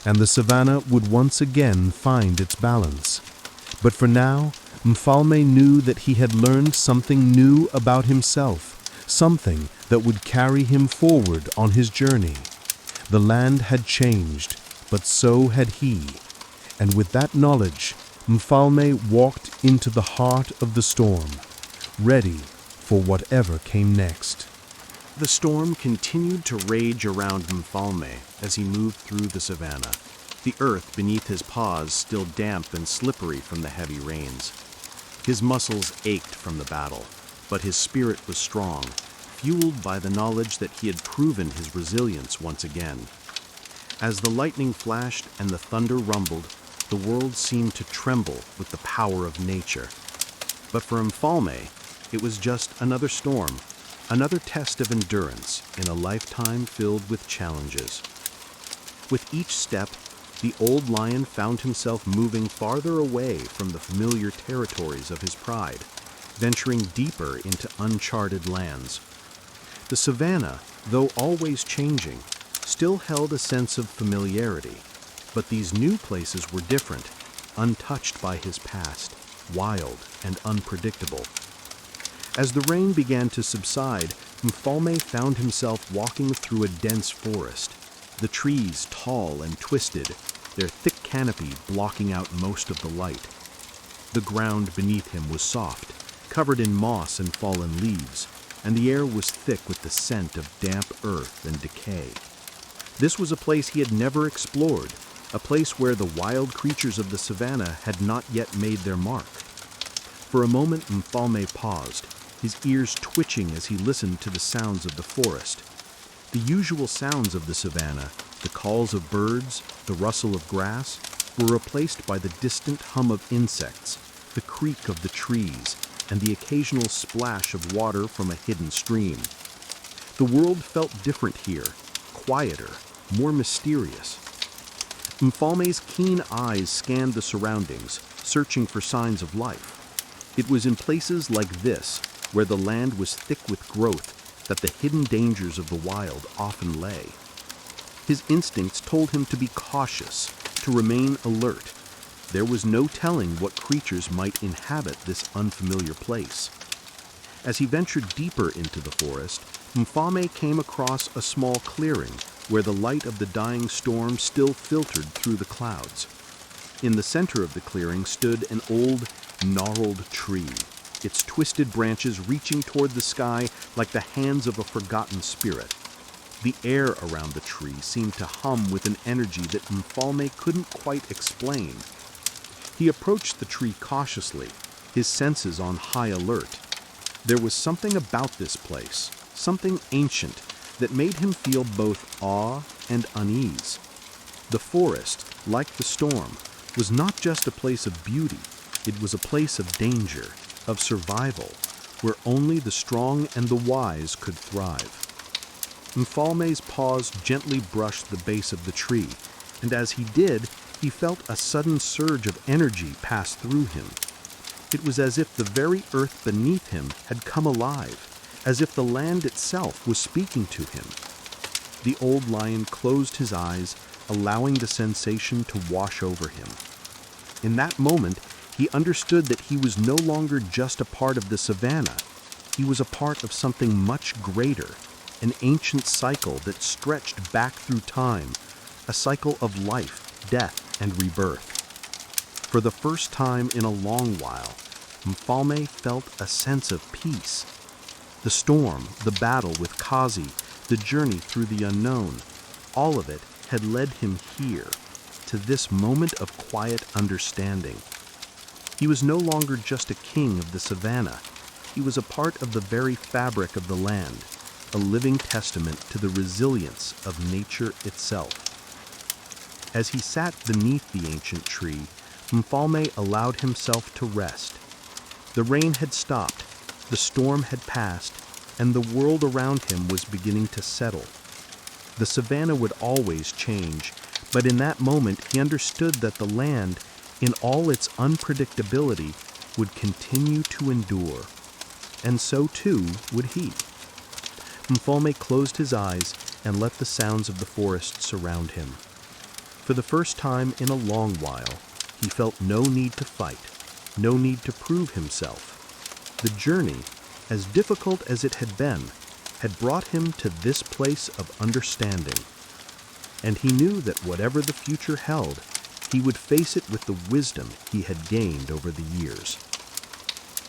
and the savannah would once again find its balance. But for now, Mfalme knew that he had learned something new about himself, something that would carry him forward on his journey. The land had changed, but so had he. And with that knowledge, Mfalme walked into the heart of the storm, ready for whatever came next. The storm continued to rage around Mfalme as he moved through the savannah, the earth beneath his paws still damp and slippery from the heavy rains. His muscles ached from the battle, but his spirit was strong, fueled by the knowledge that he had proven his resilience once again. As the lightning flashed and the thunder rumbled, the world seemed to tremble with the power of nature. But for Mfalme, it was just another storm, another test of endurance in a lifetime filled with challenges. With each step, the old lion found himself moving farther away from the familiar territories of his pride, venturing deeper into uncharted lands. The savannah, though always changing, still held a sense of familiarity, but these new places were different, untouched by his past, wild and unpredictable. As the rain began to subside, Mfalme found himself walking through a dense forest, the trees tall and twisted, their thick canopy blocking out most of the light. The ground beneath him was soft, covered in moss and fallen leaves, and the air was thick with the scent of damp earth and decay. This was a place he had never explored, a place where the wild creatures of the savannah had not yet made their mark. For a moment Mfalme paused, his ears twitching as he listened to the sounds of the forest. The usual sounds of the savannah, the calls of birds, the rustle of grass, were replaced by the distant hum of insects, the creak of the trees, and the occasional splash of water from a hidden stream. The world felt different here, quieter, more mysterious. Mfalme's keen eyes scanned the surroundings, searching for signs of life. It was in places like this, where the land was thick with growth, that the hidden dangers of the wild often lay. His instincts told him to be cautious, to remain alert. There was no telling what creatures might inhabit this unfamiliar place. As he ventured deeper into the forest, Mfalme came across a small clearing where the light of the dying storm still filtered through the clouds. In the center of the clearing stood an old, gnarled tree, its twisted branches reaching toward the sky like the hands of a forgotten spirit. The air around the tree seemed to hum with an energy that Mfalme couldn't quite explain. He approached the tree cautiously, his senses on high alert. There was something about this place, something ancient, that made him feel both awe and unease. The forest, like the storm, was not just a place of beauty, it was a place of danger, of survival, where only the strong and the wise could thrive. Mfalme's paws gently brushed the base of the tree, and as he did, he felt a sudden surge of energy pass through him. It was as if the very earth beneath him had come alive, as if the land itself was speaking to him. The old lion closed his eyes, allowing the sensation to wash over him. In that moment, he understood that he was no longer just a part of the savannah. He was a part of something much greater, an ancient cycle that stretched back through time, a cycle of life, death, and rebirth. For the first time in a long while, Mfalme felt a sense of peace. The storm, the battle with Kazi, the journey through the unknown, all of it had led him here, to this moment of quiet understanding. He was no longer just a king of the savannah. He was a part of the very fabric of the land, a living testament to the resilience of nature itself. As he sat beneath the ancient tree, Mfalme allowed himself to rest. The rain had stopped, the storm had passed, and the world around him was beginning to settle. The savannah would always change, but in that moment he understood that the land, in all its unpredictability, would continue to endure. And so too would he. Mfalme closed his eyes and let the sounds of the forest surround him. For the first time in a long while, he felt no need to fight, no need to prove himself. The journey, as difficult as it had been, had brought him to this place of understanding. And he knew that whatever the future held, he would face it with the wisdom he had gained over the years.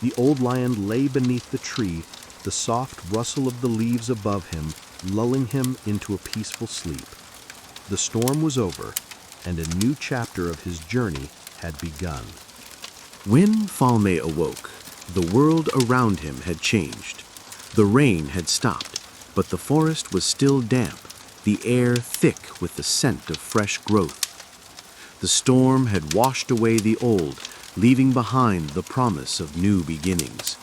The old lion lay beneath the tree, the soft rustle of the leaves above him lulling him into a peaceful sleep. The storm was over, and a new chapter of his journey had begun. When Mfalme awoke, the world around him had changed. The rain had stopped, but the forest was still damp, the air thick with the scent of fresh growth. The storm had washed away the old, leaving behind the promise of new beginnings.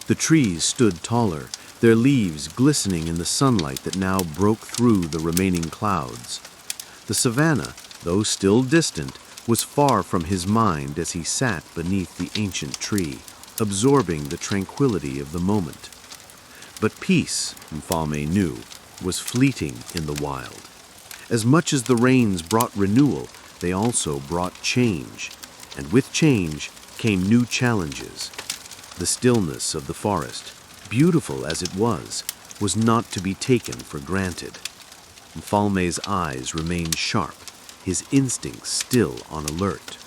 The trees stood taller, their leaves glistening in the sunlight that now broke through the remaining clouds. The savannah, though still distant, was far from his mind as he sat beneath the ancient tree, absorbing the tranquility of the moment. But peace, Mfalme knew, was fleeting in the wild. As much as the rains brought renewal, they also brought change, and with change came new challenges. The stillness of the forest, beautiful as it was not to be taken for granted. Mfalme's eyes remained sharp, his instincts still on alert.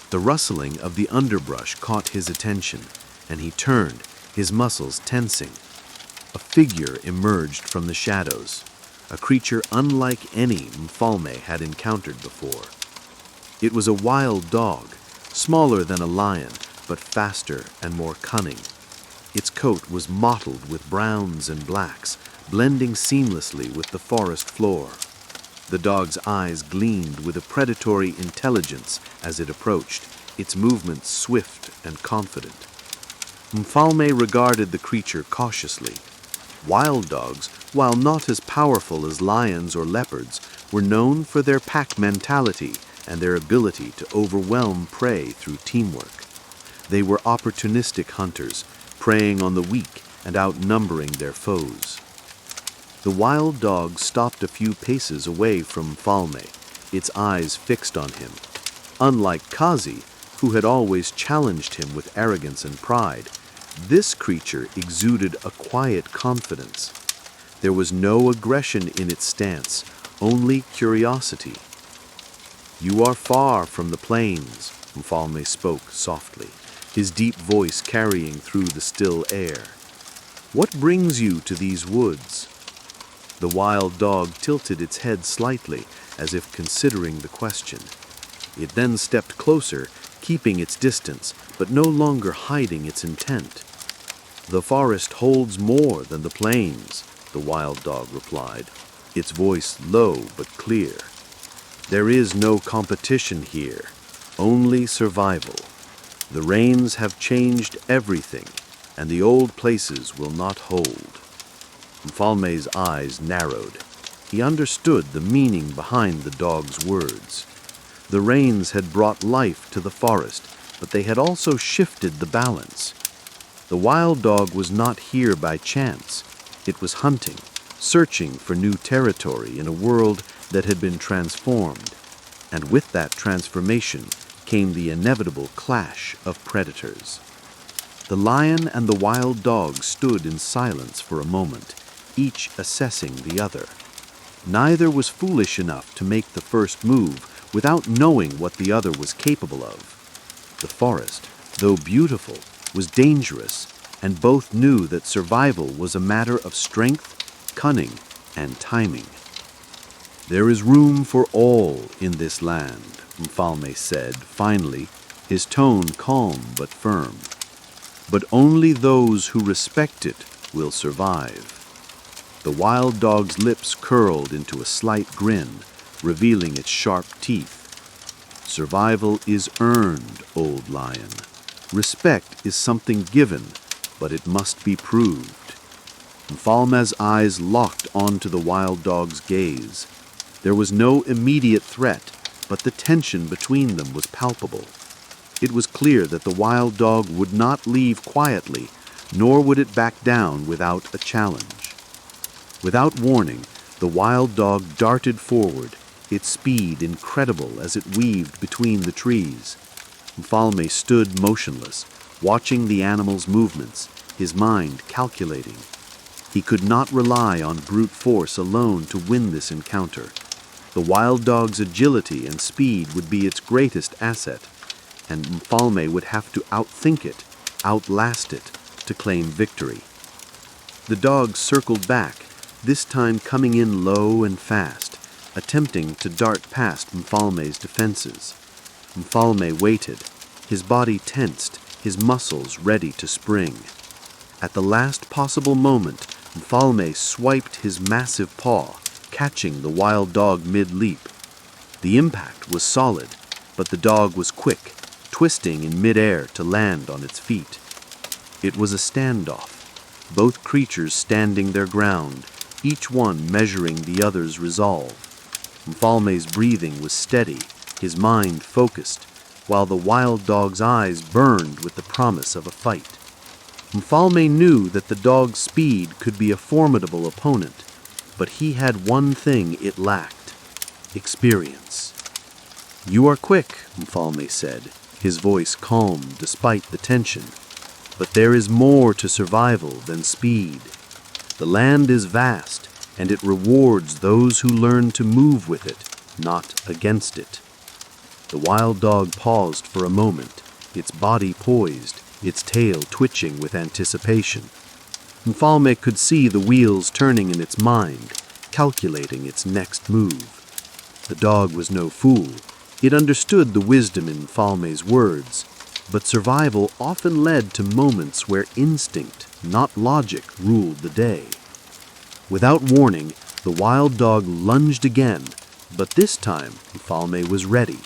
The rustling of the underbrush caught his attention, and he turned, his muscles tensing. A figure emerged from the shadows, a creature unlike any Mfalme had encountered before. It was a wild dog, smaller than a lion, but faster and more cunning. Its coat was mottled with browns and blacks, blending seamlessly with the forest floor. The dog's eyes gleamed with a predatory intelligence as it approached, its movements swift and confident. Mfalme regarded the creature cautiously. Wild dogs, while not as powerful as lions or leopards, were known for their pack mentality and their ability to overwhelm prey through teamwork. They were opportunistic hunters, preying on the weak and outnumbering their foes. The wild dog stopped a few paces away from Mfalme, its eyes fixed on him. Unlike Kazi, who had always challenged him with arrogance and pride, this creature exuded a quiet confidence. There was no aggression in its stance, only curiosity. "You are far from the plains," Mfalme spoke softly, his deep voice carrying through the still air. "What brings you to these woods?" The wild dog tilted its head slightly, as if considering the question. It then stepped closer, keeping its distance, but no longer hiding its intent. "The forest holds more than the plains," the wild dog replied, its voice low but clear. "There is no competition here, only survival. The rains have changed everything, and the old places will not hold." Mfalme's eyes narrowed. He understood the meaning behind the dog's words. The rains had brought life to the forest, but they had also shifted the balance. The wild dog was not here by chance. It was hunting, searching for new territory in a world that had been transformed. And with that transformation came the inevitable clash of predators. The lion and the wild dog stood in silence for a moment, each assessing the other. Neither was foolish enough to make the first move without knowing what the other was capable of. The forest, though beautiful, was dangerous, and both knew that survival was a matter of strength, cunning, and timing. "There is room for all in this land," Mfalme said, finally, his tone calm but firm. "But only those who respect it will survive." The wild dog's lips curled into a slight grin, revealing its sharp teeth. "Survival is earned, old lion. Respect is something given, but it must be proved." Mfalme's eyes locked onto the wild dog's gaze. There was no immediate threat, but the tension between them was palpable. It was clear that the wild dog would not leave quietly, nor would it back down without a challenge. Without warning, the wild dog darted forward, its speed incredible as it weaved between the trees. Mfalme stood motionless, watching the animal's movements, his mind calculating. He could not rely on brute force alone to win this encounter. The wild dog's agility and speed would be its greatest asset, and Mfalme would have to outthink it, outlast it, to claim victory. The dog circled back, this time coming in low and fast, attempting to dart past Mfalme's defenses. Mfalme waited, his body tensed, his muscles ready to spring. At the last possible moment, Mfalme swiped his massive paw, catching the wild dog mid-leap. The impact was solid, but the dog was quick, twisting in mid-air to land on its feet. It was a standoff, both creatures standing their ground, each one measuring the other's resolve. Mfalme's breathing was steady, his mind focused, while the wild dog's eyes burned with the promise of a fight. Mfalme knew that the dog's speed could be a formidable opponent, but he had one thing it lacked: experience. "You are quick," Mfalme said, his voice calm despite the tension. "But there is more to survival than speed. The land is vast, and it rewards those who learn to move with it, not against it." The wild dog paused for a moment, its body poised, its tail twitching with anticipation. Mfalme could see the wheels turning in its mind, calculating its next move. The dog was no fool. It understood the wisdom in Mfalme's words, but survival often led to moments where instinct, not logic, ruled the day. Without warning, the wild dog lunged again, but this time Mfalme was ready.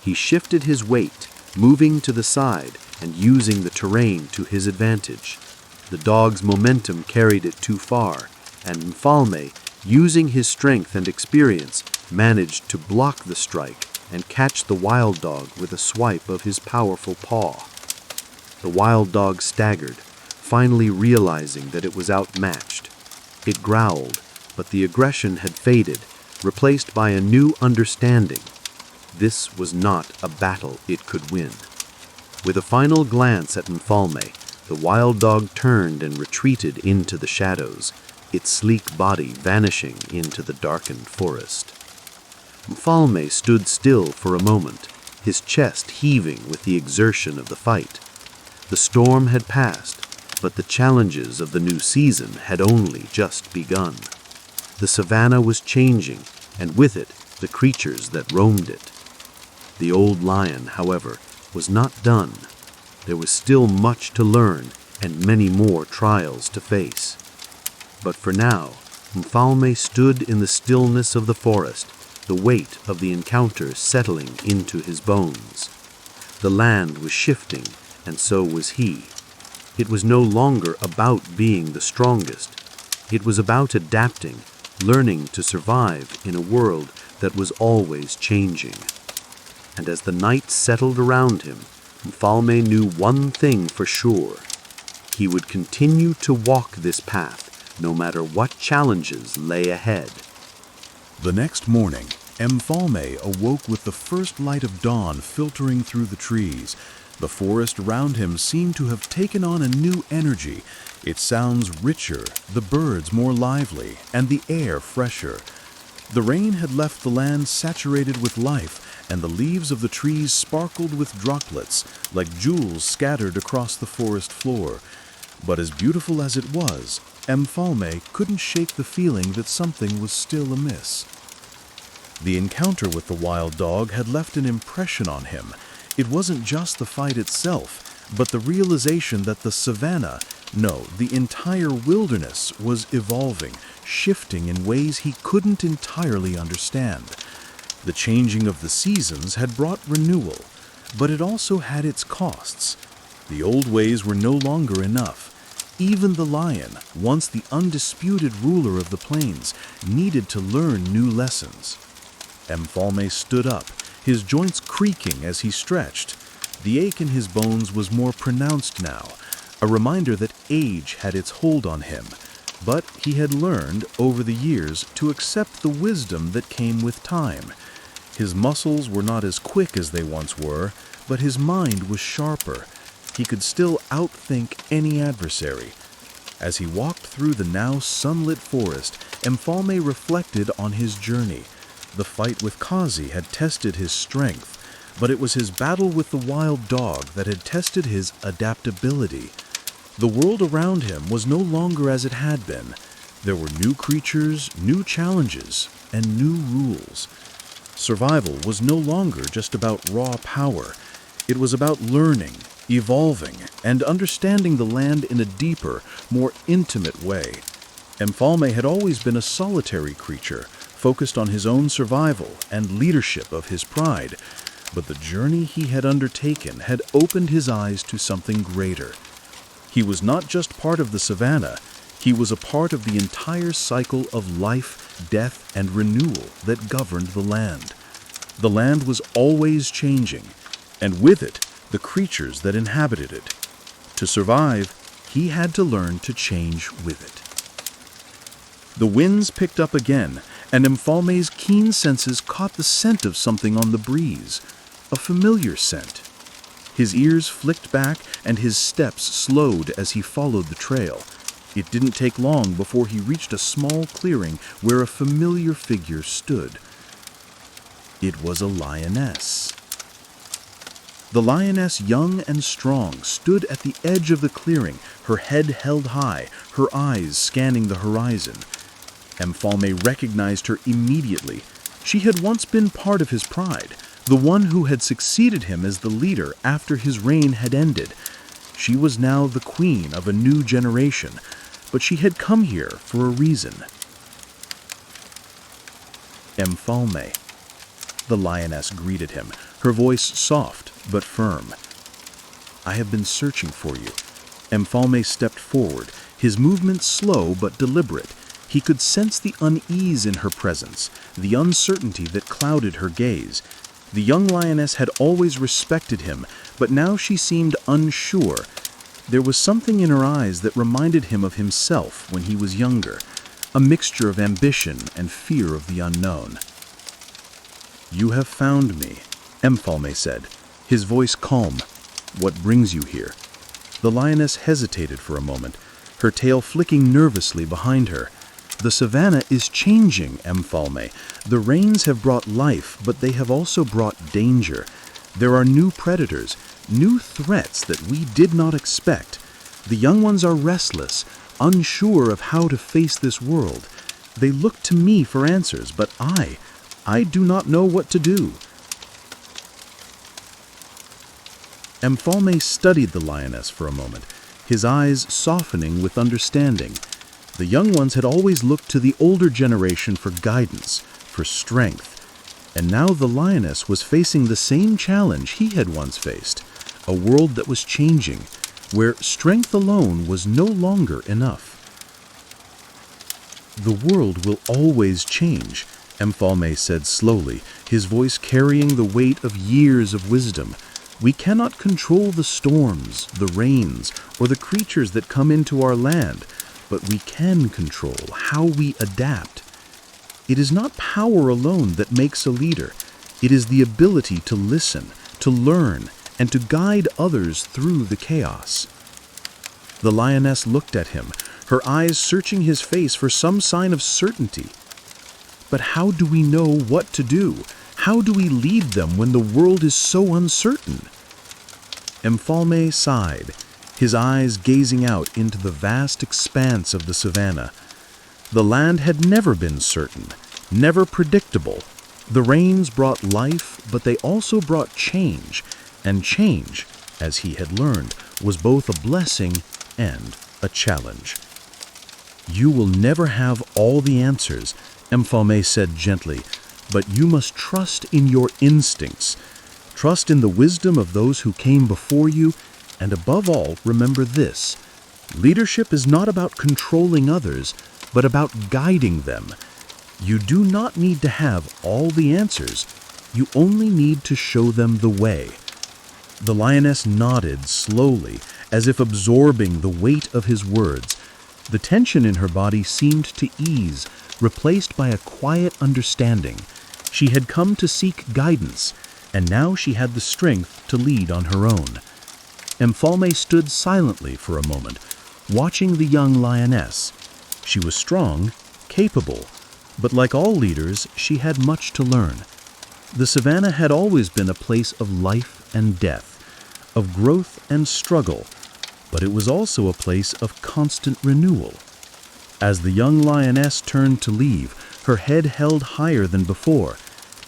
He shifted his weight, moving to the side and using the terrain to his advantage. The dog's momentum carried it too far, and Mfalme, using his strength and experience, managed to block the strike and catch the wild dog with a swipe of his powerful paw. The wild dog staggered, finally realizing that it was outmatched. It growled, but the aggression had faded, replaced by a new understanding. This was not a battle it could win. With a final glance at Mfalme, the wild dog turned and retreated into the shadows, its sleek body vanishing into the darkened forest. Mfalme stood still for a moment, his chest heaving with the exertion of the fight. The storm had passed, but the challenges of the new season had only just begun. The savannah was changing, and with it, the creatures that roamed it. The old lion, however, was not done. There was still much to learn, and many more trials to face. But for now, Mfalme stood in the stillness of the forest, the weight of the encounter settling into his bones. The land was shifting, and so was he. It was no longer about being the strongest. It was about adapting, learning to survive in a world that was always changing. And as the night settled around him, Mfalme knew one thing for sure. He would continue to walk this path, no matter what challenges lay ahead. The next morning, Mfalme awoke with the first light of dawn filtering through the trees. The forest around him seemed to have taken on a new energy. Its sounds richer, the birds more lively, and the air fresher. The rain had left the land saturated with life, and the leaves of the trees sparkled with droplets, like jewels scattered across the forest floor. But as beautiful as it was, Mfalme couldn't shake the feeling that something was still amiss. The encounter with the wild dog had left an impression on him. It wasn't just the fight itself, but the realization that the savanna, no, the entire wilderness, was evolving, shifting in ways he couldn't entirely understand. The changing of the seasons had brought renewal, but it also had its costs. The old ways were no longer enough. Even the lion, once the undisputed ruler of the plains, needed to learn new lessons. Mfalme stood up, his joints creaking as he stretched. The ache in his bones was more pronounced now, a reminder that age had its hold on him. But he had learned, over the years, to accept the wisdom that came with time. His muscles were not as quick as they once were, but his mind was sharper. He could still outthink any adversary. As he walked through the now sunlit forest, Mfalme reflected on his journey. The fight with Kazi had tested his strength, but it was his battle with the wild dog that had tested his adaptability. The world around him was no longer as it had been. There were new creatures, new challenges, and new rules. Survival was no longer just about raw power. It was about learning, evolving, and understanding the land in a deeper, more intimate way. Mfalme had always been a solitary creature, focused on his own survival and leadership of his pride. But the journey he had undertaken had opened his eyes to something greater. He was not just part of the savanna, he was a part of the entire cycle of life, death, and renewal that governed the land. The land was always changing, and with it, the creatures that inhabited it. To survive, he had to learn to change with it. The winds picked up again, and Mfalme's keen senses caught the scent of something on the breeze, a familiar scent. His ears flicked back, and his steps slowed as he followed the trail. It didn't take long before he reached a small clearing where a familiar figure stood. It was a lioness. The lioness, young and strong, stood at the edge of the clearing, her head held high, her eyes scanning the horizon. Mfalme recognized her immediately. She had once been part of his pride, the one who had succeeded him as the leader after his reign had ended. She was now the queen of a new generation, but she had come here for a reason. Mfalme. The lioness greeted him, her voice soft but firm. I have been searching for you. Mfalme stepped forward, his movements slow but deliberate. He could sense the unease in her presence, the uncertainty that clouded her gaze. The young lioness had always respected him, but now she seemed unsure. There was something in her eyes that reminded him of himself when he was younger, a mixture of ambition and fear of the unknown. You have found me, Mfalme said, his voice calm. What brings you here? The lioness hesitated for a moment, her tail flicking nervously behind her. The savanna is changing, Mfalme. The rains have brought life, but they have also brought danger. There are new predators, new threats that we did not expect. The young ones are restless, unsure of how to face this world. They look to me for answers, but I do not know what to do. Mfalme studied the lioness for a moment, his eyes softening with understanding. The young ones had always looked to the older generation for guidance, for strength. And now the lioness was facing the same challenge he had once faced, a world that was changing, where strength alone was no longer enough. "The world will always change," Mfalme said slowly, his voice carrying the weight of years of wisdom. "We cannot control the storms, the rains, or the creatures that come into our land, but we can control how we adapt. It is not power alone that makes a leader. It is the ability to listen, to learn, and to guide others through the chaos." The lioness looked at him, her eyes searching his face for some sign of certainty. "But how do we know what to do? How do we lead them when the world is so uncertain?" Mfalme sighed, his eyes gazing out into the vast expanse of the savannah. The land had never been certain, never predictable. The rains brought life, but they also brought change, and change, as he had learned, was both a blessing and a challenge. "You will never have all the answers," Mfalme said gently, "but you must trust in your instincts. Trust in the wisdom of those who came before you, and above all, remember this: leadership is not about controlling others, but about guiding them. You do not need to have all the answers. You only need to show them the way." The lioness nodded slowly, as if absorbing the weight of his words. The tension in her body seemed to ease, replaced by a quiet understanding. She had come to seek guidance, and now she had the strength to lead on her own. Mfalme stood silently for a moment, watching the young lioness. She was strong, capable, but like all leaders, she had much to learn. The savannah had always been a place of life and death, of growth and struggle, but it was also a place of constant renewal. As the young lioness turned to leave, her head held higher than before,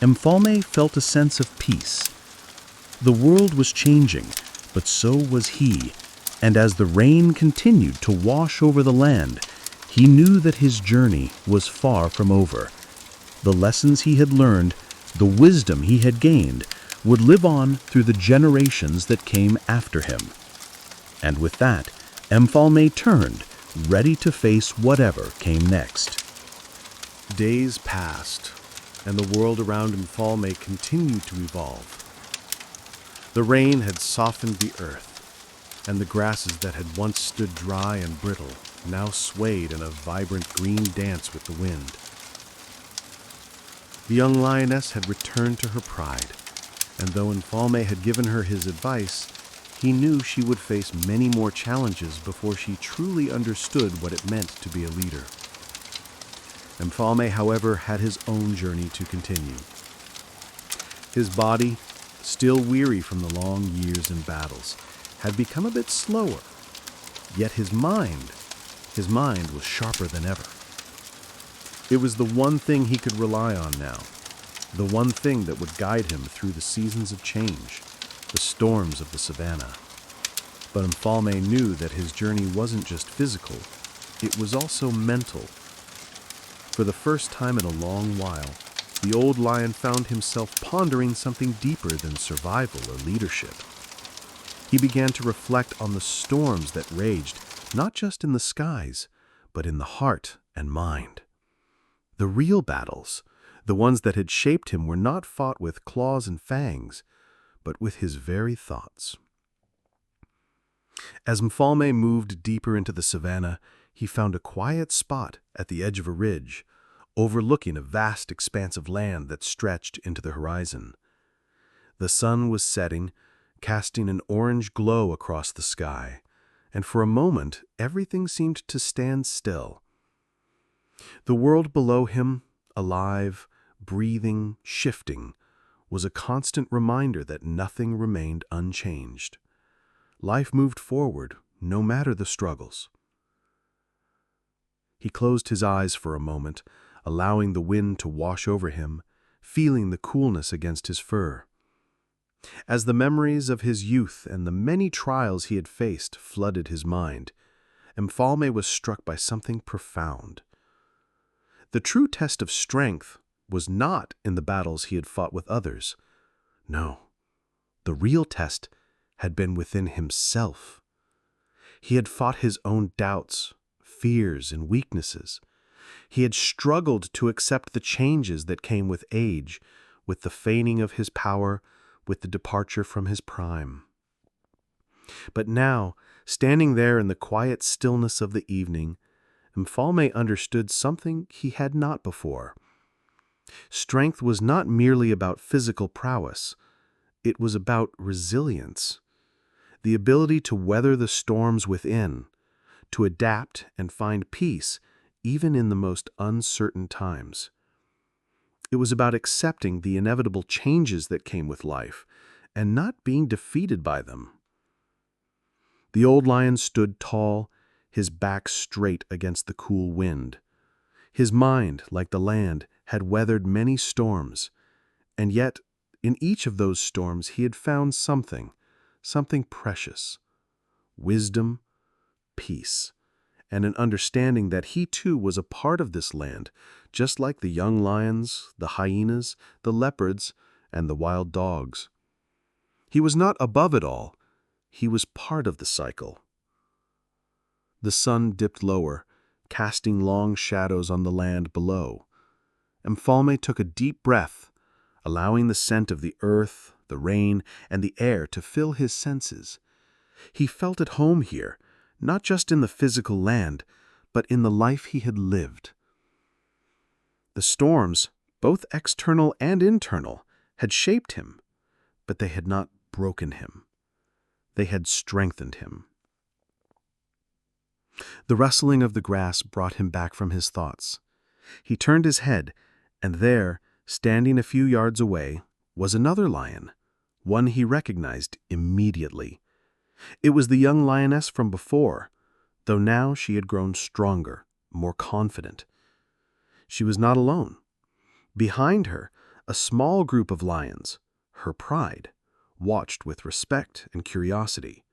Mfalme felt a sense of peace. The world was changing, but so was he, and as the rain continued to wash over the land, he knew that his journey was far from over. The lessons he had learned, the wisdom he had gained, would live on through the generations that came after him. And with that, Mfalme turned, ready to face whatever came next. Days passed, and the world around Mfalme continued to evolve. The rain had softened the earth, and the grasses that had once stood dry and brittle now swayed in a vibrant green dance with the wind. The young lioness had returned to her pride, and though Mfalme had given her his advice, he knew she would face many more challenges before she truly understood what it meant to be a leader. Mfalme, however, had his own journey to continue. His body, still weary from the long years in battles, had become a bit slower, yet his mind was sharper than ever. It was the one thing he could rely on now, the one thing that would guide him through the seasons of change, the storms of the savannah. But Mfalme knew that his journey wasn't just physical, it was also mental. For the first time in a long while, the old lion found himself pondering something deeper than survival or leadership. He began to reflect on the storms that raged, not just in the skies, but in the heart and mind. The real battles, the ones that had shaped him, were not fought with claws and fangs, but with his very thoughts. As Mfalme moved deeper into the savannah, he found a quiet spot at the edge of a ridge, overlooking a vast expanse of land that stretched into the horizon. The sun was setting, casting an orange glow across the sky, and for a moment everything seemed to stand still. The world below him, alive, breathing, shifting, was a constant reminder that nothing remained unchanged. Life moved forward, no matter the struggles. He closed his eyes for a moment, allowing the wind to wash over him, feeling the coolness against his fur. As the memories of his youth and the many trials he had faced flooded his mind, Mfalme was struck by something profound. The true test of strength was not in the battles he had fought with others. No, the real test had been within himself. He had fought his own doubts, fears, and weaknesses. He had struggled to accept the changes that came with age, with the feigning of his power, with the departure from his prime. But now, standing there in the quiet stillness of the evening, Mfalme understood something he had not before. Strength was not merely about physical prowess. It was about resilience, the ability to weather the storms within, to adapt and find peace even in the most uncertain times. It was about accepting the inevitable changes that came with life and not being defeated by them. The old lion stood tall, his back straight against the cool wind. His mind, like the land, had weathered many storms, and yet in each of those storms he had found something precious: wisdom, peace, and an understanding that he too was a part of this land, just like the young lions, the hyenas, the leopards, and the wild dogs. He was not above it all. He was part of the cycle. The sun dipped lower, casting long shadows on the land below. Mfalme took a deep breath, allowing the scent of the earth, the rain, and the air to fill his senses. He felt at home here, not just in the physical land, but in the life he had lived. The storms, both external and internal, had shaped him, but they had not broken him. They had strengthened him. The rustling of the grass brought him back from his thoughts. He turned his head, and there, standing a few yards away, was another lion, one he recognized immediately. It was the young lioness from before, though now she had grown stronger, more confident. She was not alone. Behind her, a small group of lions, her pride, watched with respect and curiosity.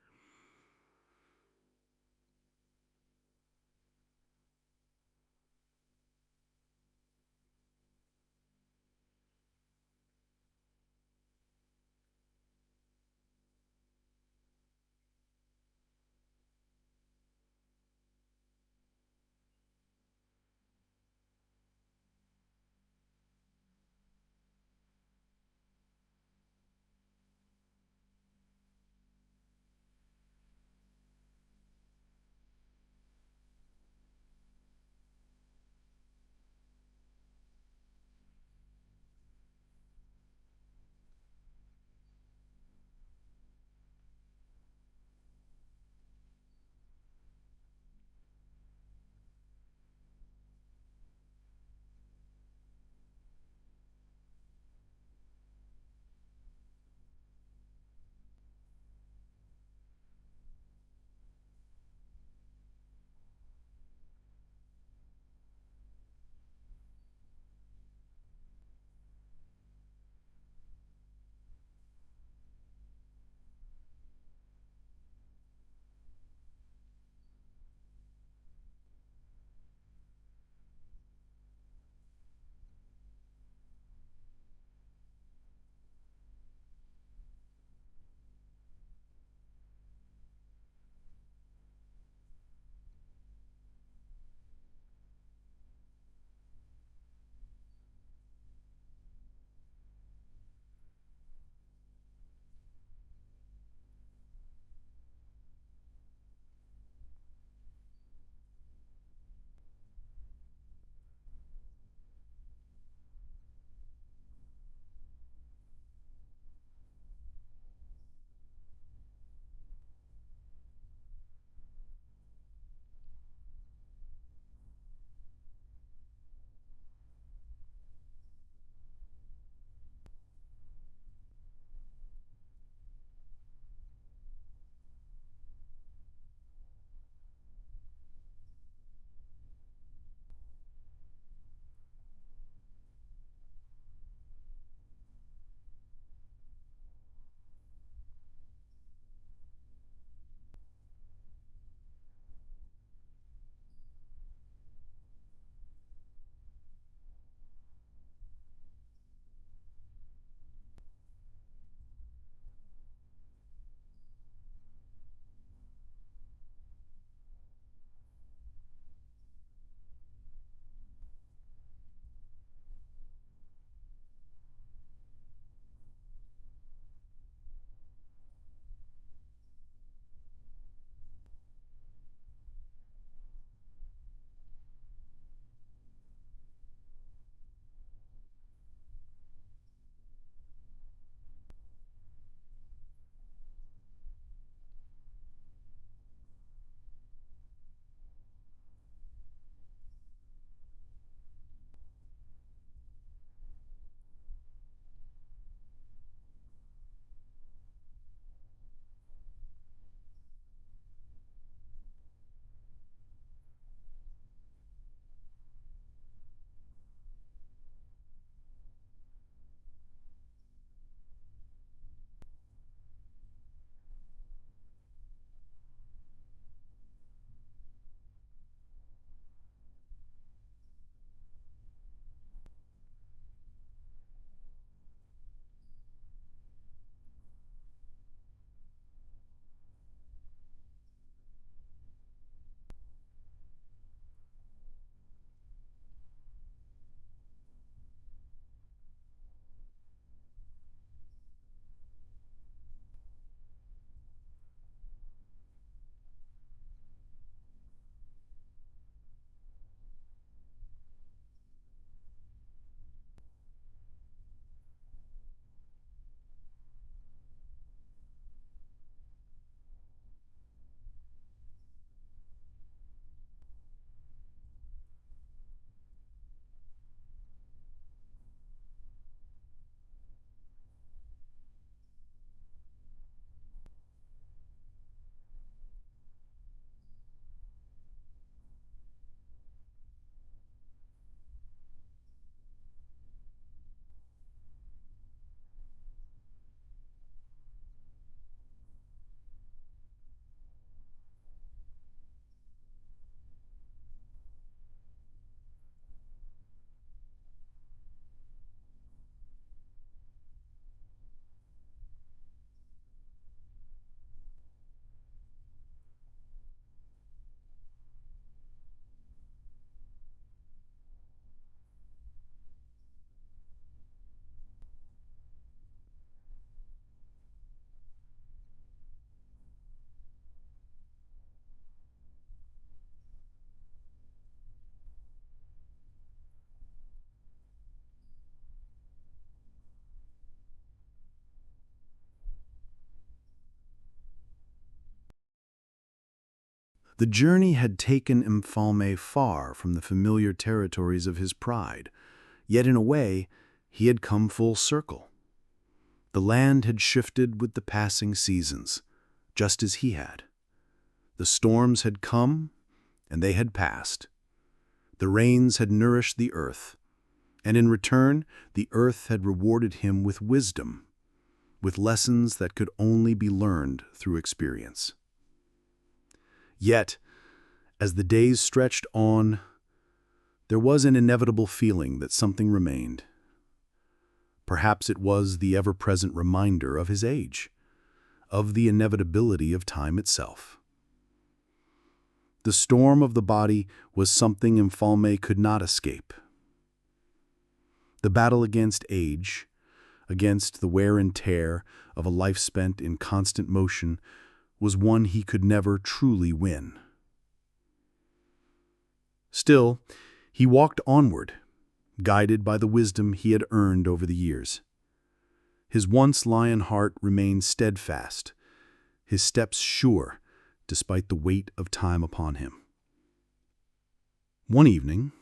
The journey had taken Mfalme far from the familiar territories of his pride, yet in a way, he had come full circle. The land had shifted with the passing seasons, just as he had. The storms had come, and they had passed. The rains had nourished the earth, and in return, the earth had rewarded him with wisdom, with lessons that could only be learned through experience. Yet, as the days stretched on, there was an inevitable feeling that something remained. Perhaps it was the ever-present reminder of his age, of the inevitability of time itself. The storm of the body was something Mfalme could not escape. The battle against age, against the wear and tear of a life spent in constant motion, was one he could never truly win. Still, he walked onward, guided by the wisdom he had earned over the years. His once lion heart remained steadfast, his steps sure, despite the weight of time upon him. One evening,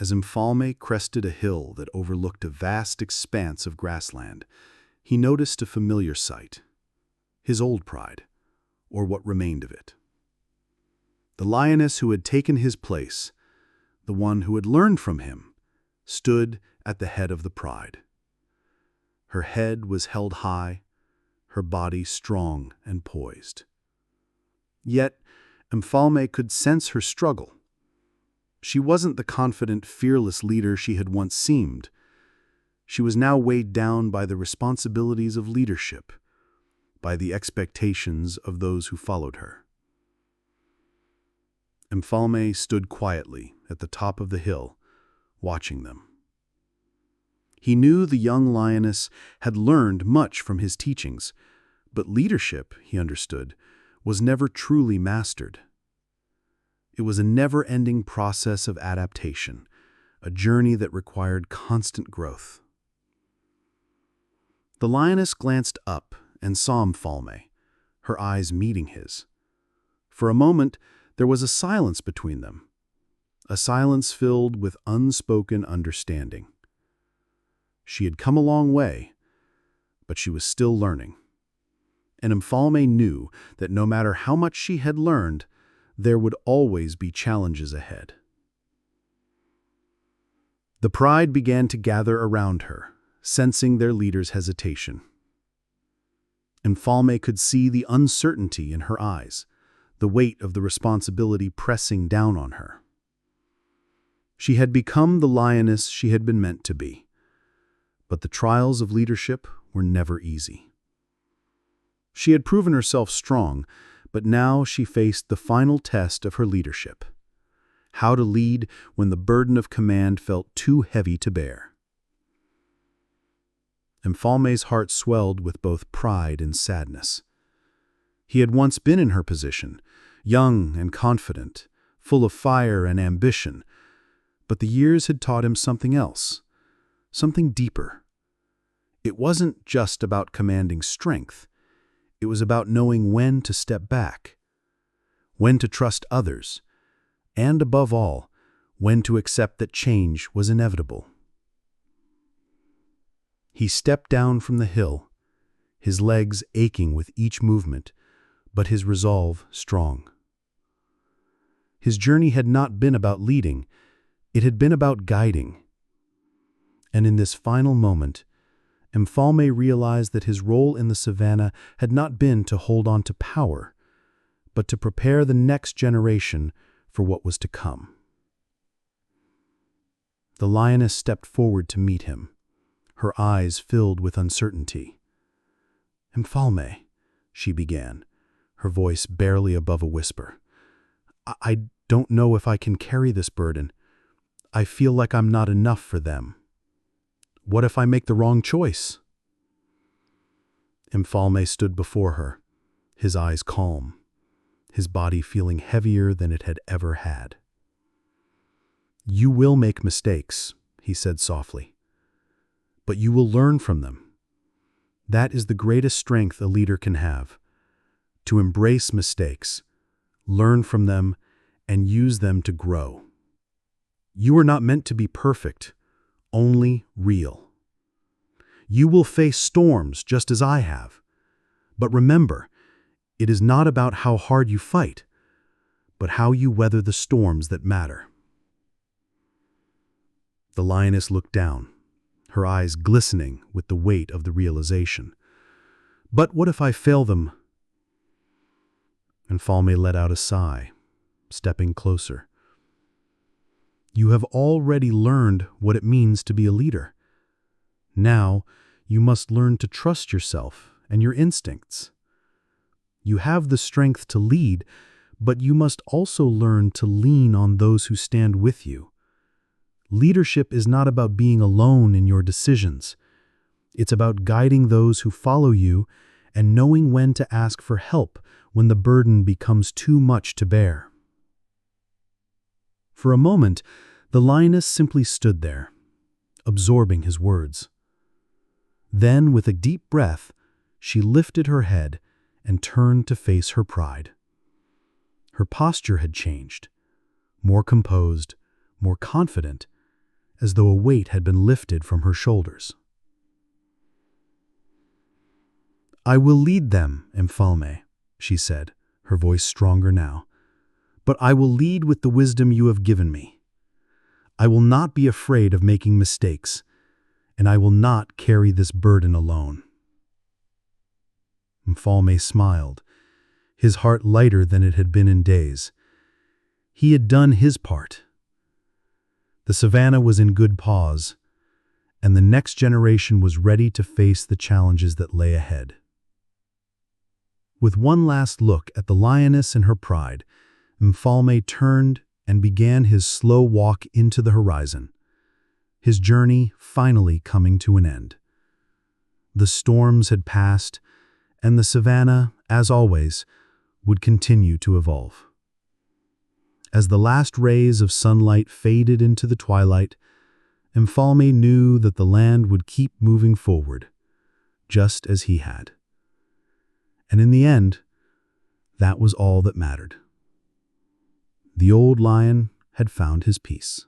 as Mfalme crested a hill that overlooked a vast expanse of grassland, he noticed a familiar sight, his old pride, or what remained of it. The lioness who had taken his place, the one who had learned from him, stood at the head of the pride. Her head was held high, her body strong and poised. Yet, Mfalme could sense her struggle. She wasn't the confident, fearless leader she had once seemed. She was now weighed down by the responsibilities of leadership, by the expectations of those who followed her. Mfalme stood quietly at the top of the hill, watching them. He knew the young lioness had learned much from his teachings, but leadership, he understood, was never truly mastered. It was a never-ending process of adaptation, a journey that required constant growth. The lioness glanced up and saw Mfalme, her eyes meeting his. For a moment, there was a silence between them, a silence filled with unspoken understanding. She had come a long way, but she was still learning. And Mfalme knew that no matter how much she had learned, there would always be challenges ahead. The pride began to gather around her, sensing their leader's hesitation. Mfalme could see the uncertainty in her eyes, the weight of the responsibility pressing down on her. She had become the lioness she had been meant to be, but the trials of leadership were never easy. She had proven herself strong, but now she faced the final test of her leadership: how to lead when the burden of command felt too heavy to bear. Mfalme's heart swelled with both pride and sadness. He had once been in her position, young and confident, full of fire and ambition, but the years had taught him something else, something deeper. It wasn't just about commanding strength. It was about knowing when to step back, when to trust others, and above all, when to accept that change was inevitable. He stepped down from the hill, his legs aching with each movement, but his resolve strong. His journey had not been about leading, it had been about guiding. And in this final moment, Mfalme realized that his role in the savannah had not been to hold on to power, but to prepare the next generation for what was to come. The lioness stepped forward to meet him, her eyes filled with uncertainty. "Mfalme," she began, her voice barely above a whisper, I don't know if I can carry this burden. I feel like I'm not enough for them. What if I make the wrong choice?" Mfalme stood before her, his eyes calm, his body feeling heavier than it had ever had. "You will make mistakes," he said softly, "but you will learn from them. That is the greatest strength a leader can have, to embrace mistakes, learn from them, and use them to grow. You are not meant to be perfect, only real. You will face storms just as I have. But remember, it is not about how hard you fight, but how you weather the storms that matter. The lioness looked down, her eyes glistening with the weight of the realization. But what if I fail them? And Falme let out a sigh, stepping closer. You have already learned what it means to be a leader. Now, you must learn to trust yourself and your instincts. You have the strength to lead, but you must also learn to lean on those who stand with you. Leadership is not about being alone in your decisions. It's about guiding those who follow you and knowing when to ask for help when the burden becomes too much to bear. For a moment, the lioness simply stood there, absorbing his words. Then, with a deep breath, she lifted her head and turned to face her pride. Her posture had changed, more composed, more confident, as though a weight had been lifted from her shoulders. I will lead them, Mfalme, she said, her voice stronger now. But I will lead with the wisdom you have given me. I will not be afraid of making mistakes, and I will not carry this burden alone. Mfalme smiled, his heart lighter than it had been in days. He had done his part. The savannah was in good pause, and the next generation was ready to face the challenges that lay ahead. With one last look at the lioness and her pride, Mfalme turned and began his slow walk into the horizon, his journey finally coming to an end. The storms had passed, and the savannah, as always, would continue to evolve. As the last rays of sunlight faded into the twilight, Mfalme knew that the land would keep moving forward, just as he had. And in the end, that was all that mattered. The old lion had found his peace.